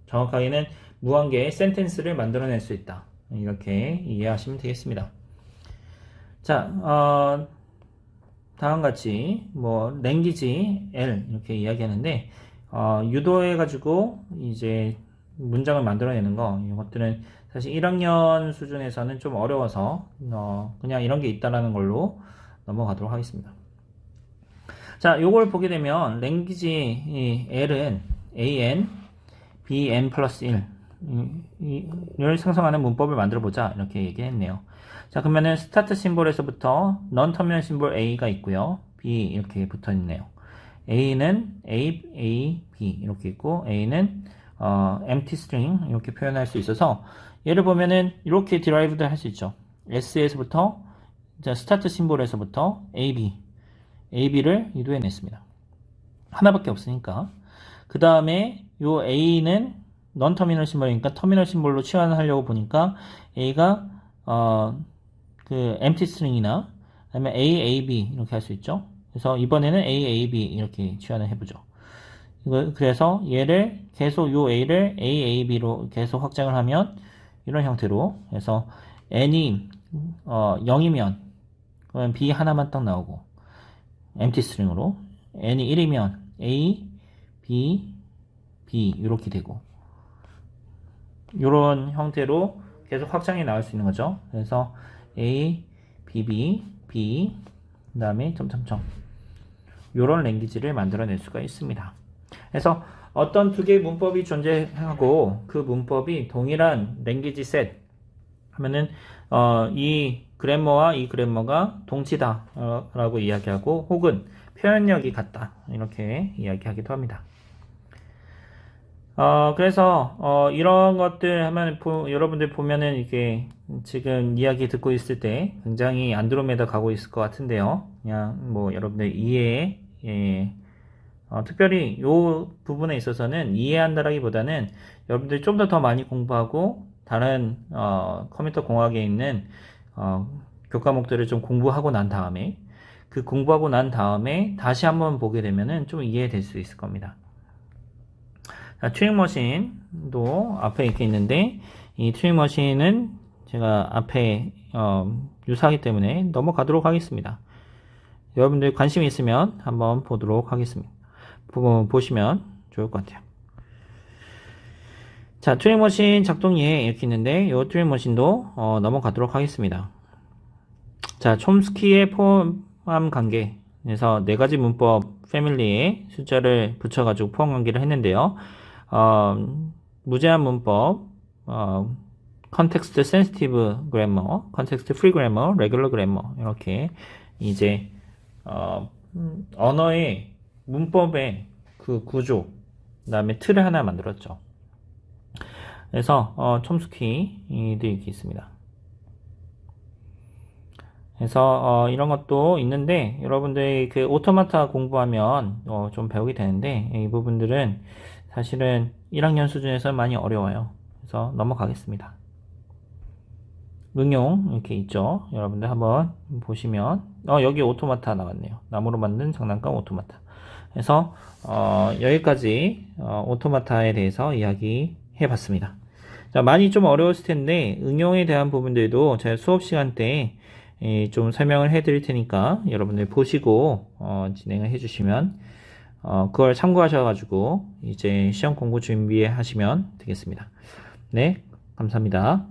정확하게는 무한개의 센텐스를 만들어낼 수 있다. 이렇게 이해하시면 되겠습니다. 자, 다음같이 랭귀지 L 이렇게 이야기하는데 유도해가지고 이제 문장을 만들어내는 거, 이것들은 사실 1학년 수준에서는 좀 어려워서 그냥 이런 게 있다라는 걸로 넘어가도록 하겠습니다. 자, 요걸 보게 되면 랭귀지 L은 AN, BN 플러스 1을 생성하는 문법을 만들어 보자 이렇게 얘기했네요. 자, 그러면은 스타트 심볼에서부터 non 터미널 심볼 A가 있고요. B 이렇게 붙어 있네요. A는 A, B 이렇게 있고 A는 empty string 이렇게 표현할 수 있어서 얘를 보면은 이렇게 derived 할 수 있죠. S에서부터 스타트 심볼에서부터 AB를 유도해냈습니다. 하나밖에 없으니까. 그 다음에 요 A는 non 터미널 심볼이니까 터미널 심볼로 치환하려고 보니까 A가 그 empty string이나 그다음에 AAB 이렇게 할 수 있죠. 그래서 이번에는 AAB 이렇게 치환을 해보죠. 그래서 얘를 계속 요 A를 AAB로 계속 확장을 하면 이런 형태로 해서 n이 0이면 그러면 B 하나만 딱 나오고 empty string으로 n이 1이면 A, B, B 이렇게 되고 이런 형태로 계속 확장이 나올 수 있는 거죠. 그래서 A, B, B 그 다음에 점점점 이런 랭귀지를 만들어낼 수가 있습니다. 그래서 어떤 두 개의 문법이 존재하고 그 문법이 동일한 랭귀지 셋 하면은 이 그래머와 이 그래머가 동치다 라고 이야기하고 혹은 표현력이 같다 이렇게 이야기하기도 합니다. 그래서 이런 것들 하면 여러분들 보면은 이게 지금 이야기 듣고 있을 때 굉장히 안드로메다 가고 있을 것 같은데요. 그냥 여러분들 이해에 특별히 이 부분에 있어서는 이해한다라기보다는 여러분들이 좀 더 많이 공부하고 다른 컴퓨터 공학에 있는 교과목들을 좀 공부하고 난 다음에 그 공부하고 난 다음에 다시 한번 보게 되면은 좀 이해될 수 있을 겁니다. 자, 튜링머신도 앞에 이렇게 있는데 이 튜링머신은 제가 앞에 유사하기 때문에 넘어가도록 하겠습니다. 여러분들 관심 있으면 한번 보도록 하겠습니다. 보시면 좋을 것 같아요. 자, 튜링머신 작동예 이렇게 있는데 이 튜링머신도 넘어가도록 하겠습니다. 자, 촘스키의 포함 관계 그래서 4가지 문법 패밀리에 숫자를 붙여가지고 포함 관계를 했는데요. 무제한 문법, 컨텍스트 센시티브 그래머, 컨텍스트 프리 그래머, 레귤러 그래머 이렇게 이제 언어의 문법의 그 구조, 그 다음에 틀을 하나 만들었죠. 그래서 촘스키도 이렇게 있습니다. 그래서 이런 것도 있는데 여러분들이 그 오토마타 공부하면 좀 배우게 되는데 이 부분들은 사실은 1학년 수준에서 많이 어려워요. 그래서 넘어가겠습니다. 응용 이렇게 있죠. 여러분들 한번 보시면 여기 오토마타 나왔네요. 나무로 만든 장난감 오토마타. 그래서 여기까지 오토마타에 대해서 이야기해 봤습니다. 자, 많이 좀 어려웠을 텐데 응용에 대한 부분들도 제가 수업 시간 때 좀 설명을 해 드릴 테니까 여러분들 보시고 진행을 해 주시면 그걸 참고하셔가지고 이제 시험 공부 준비하시면 되겠습니다. 네, 감사합니다.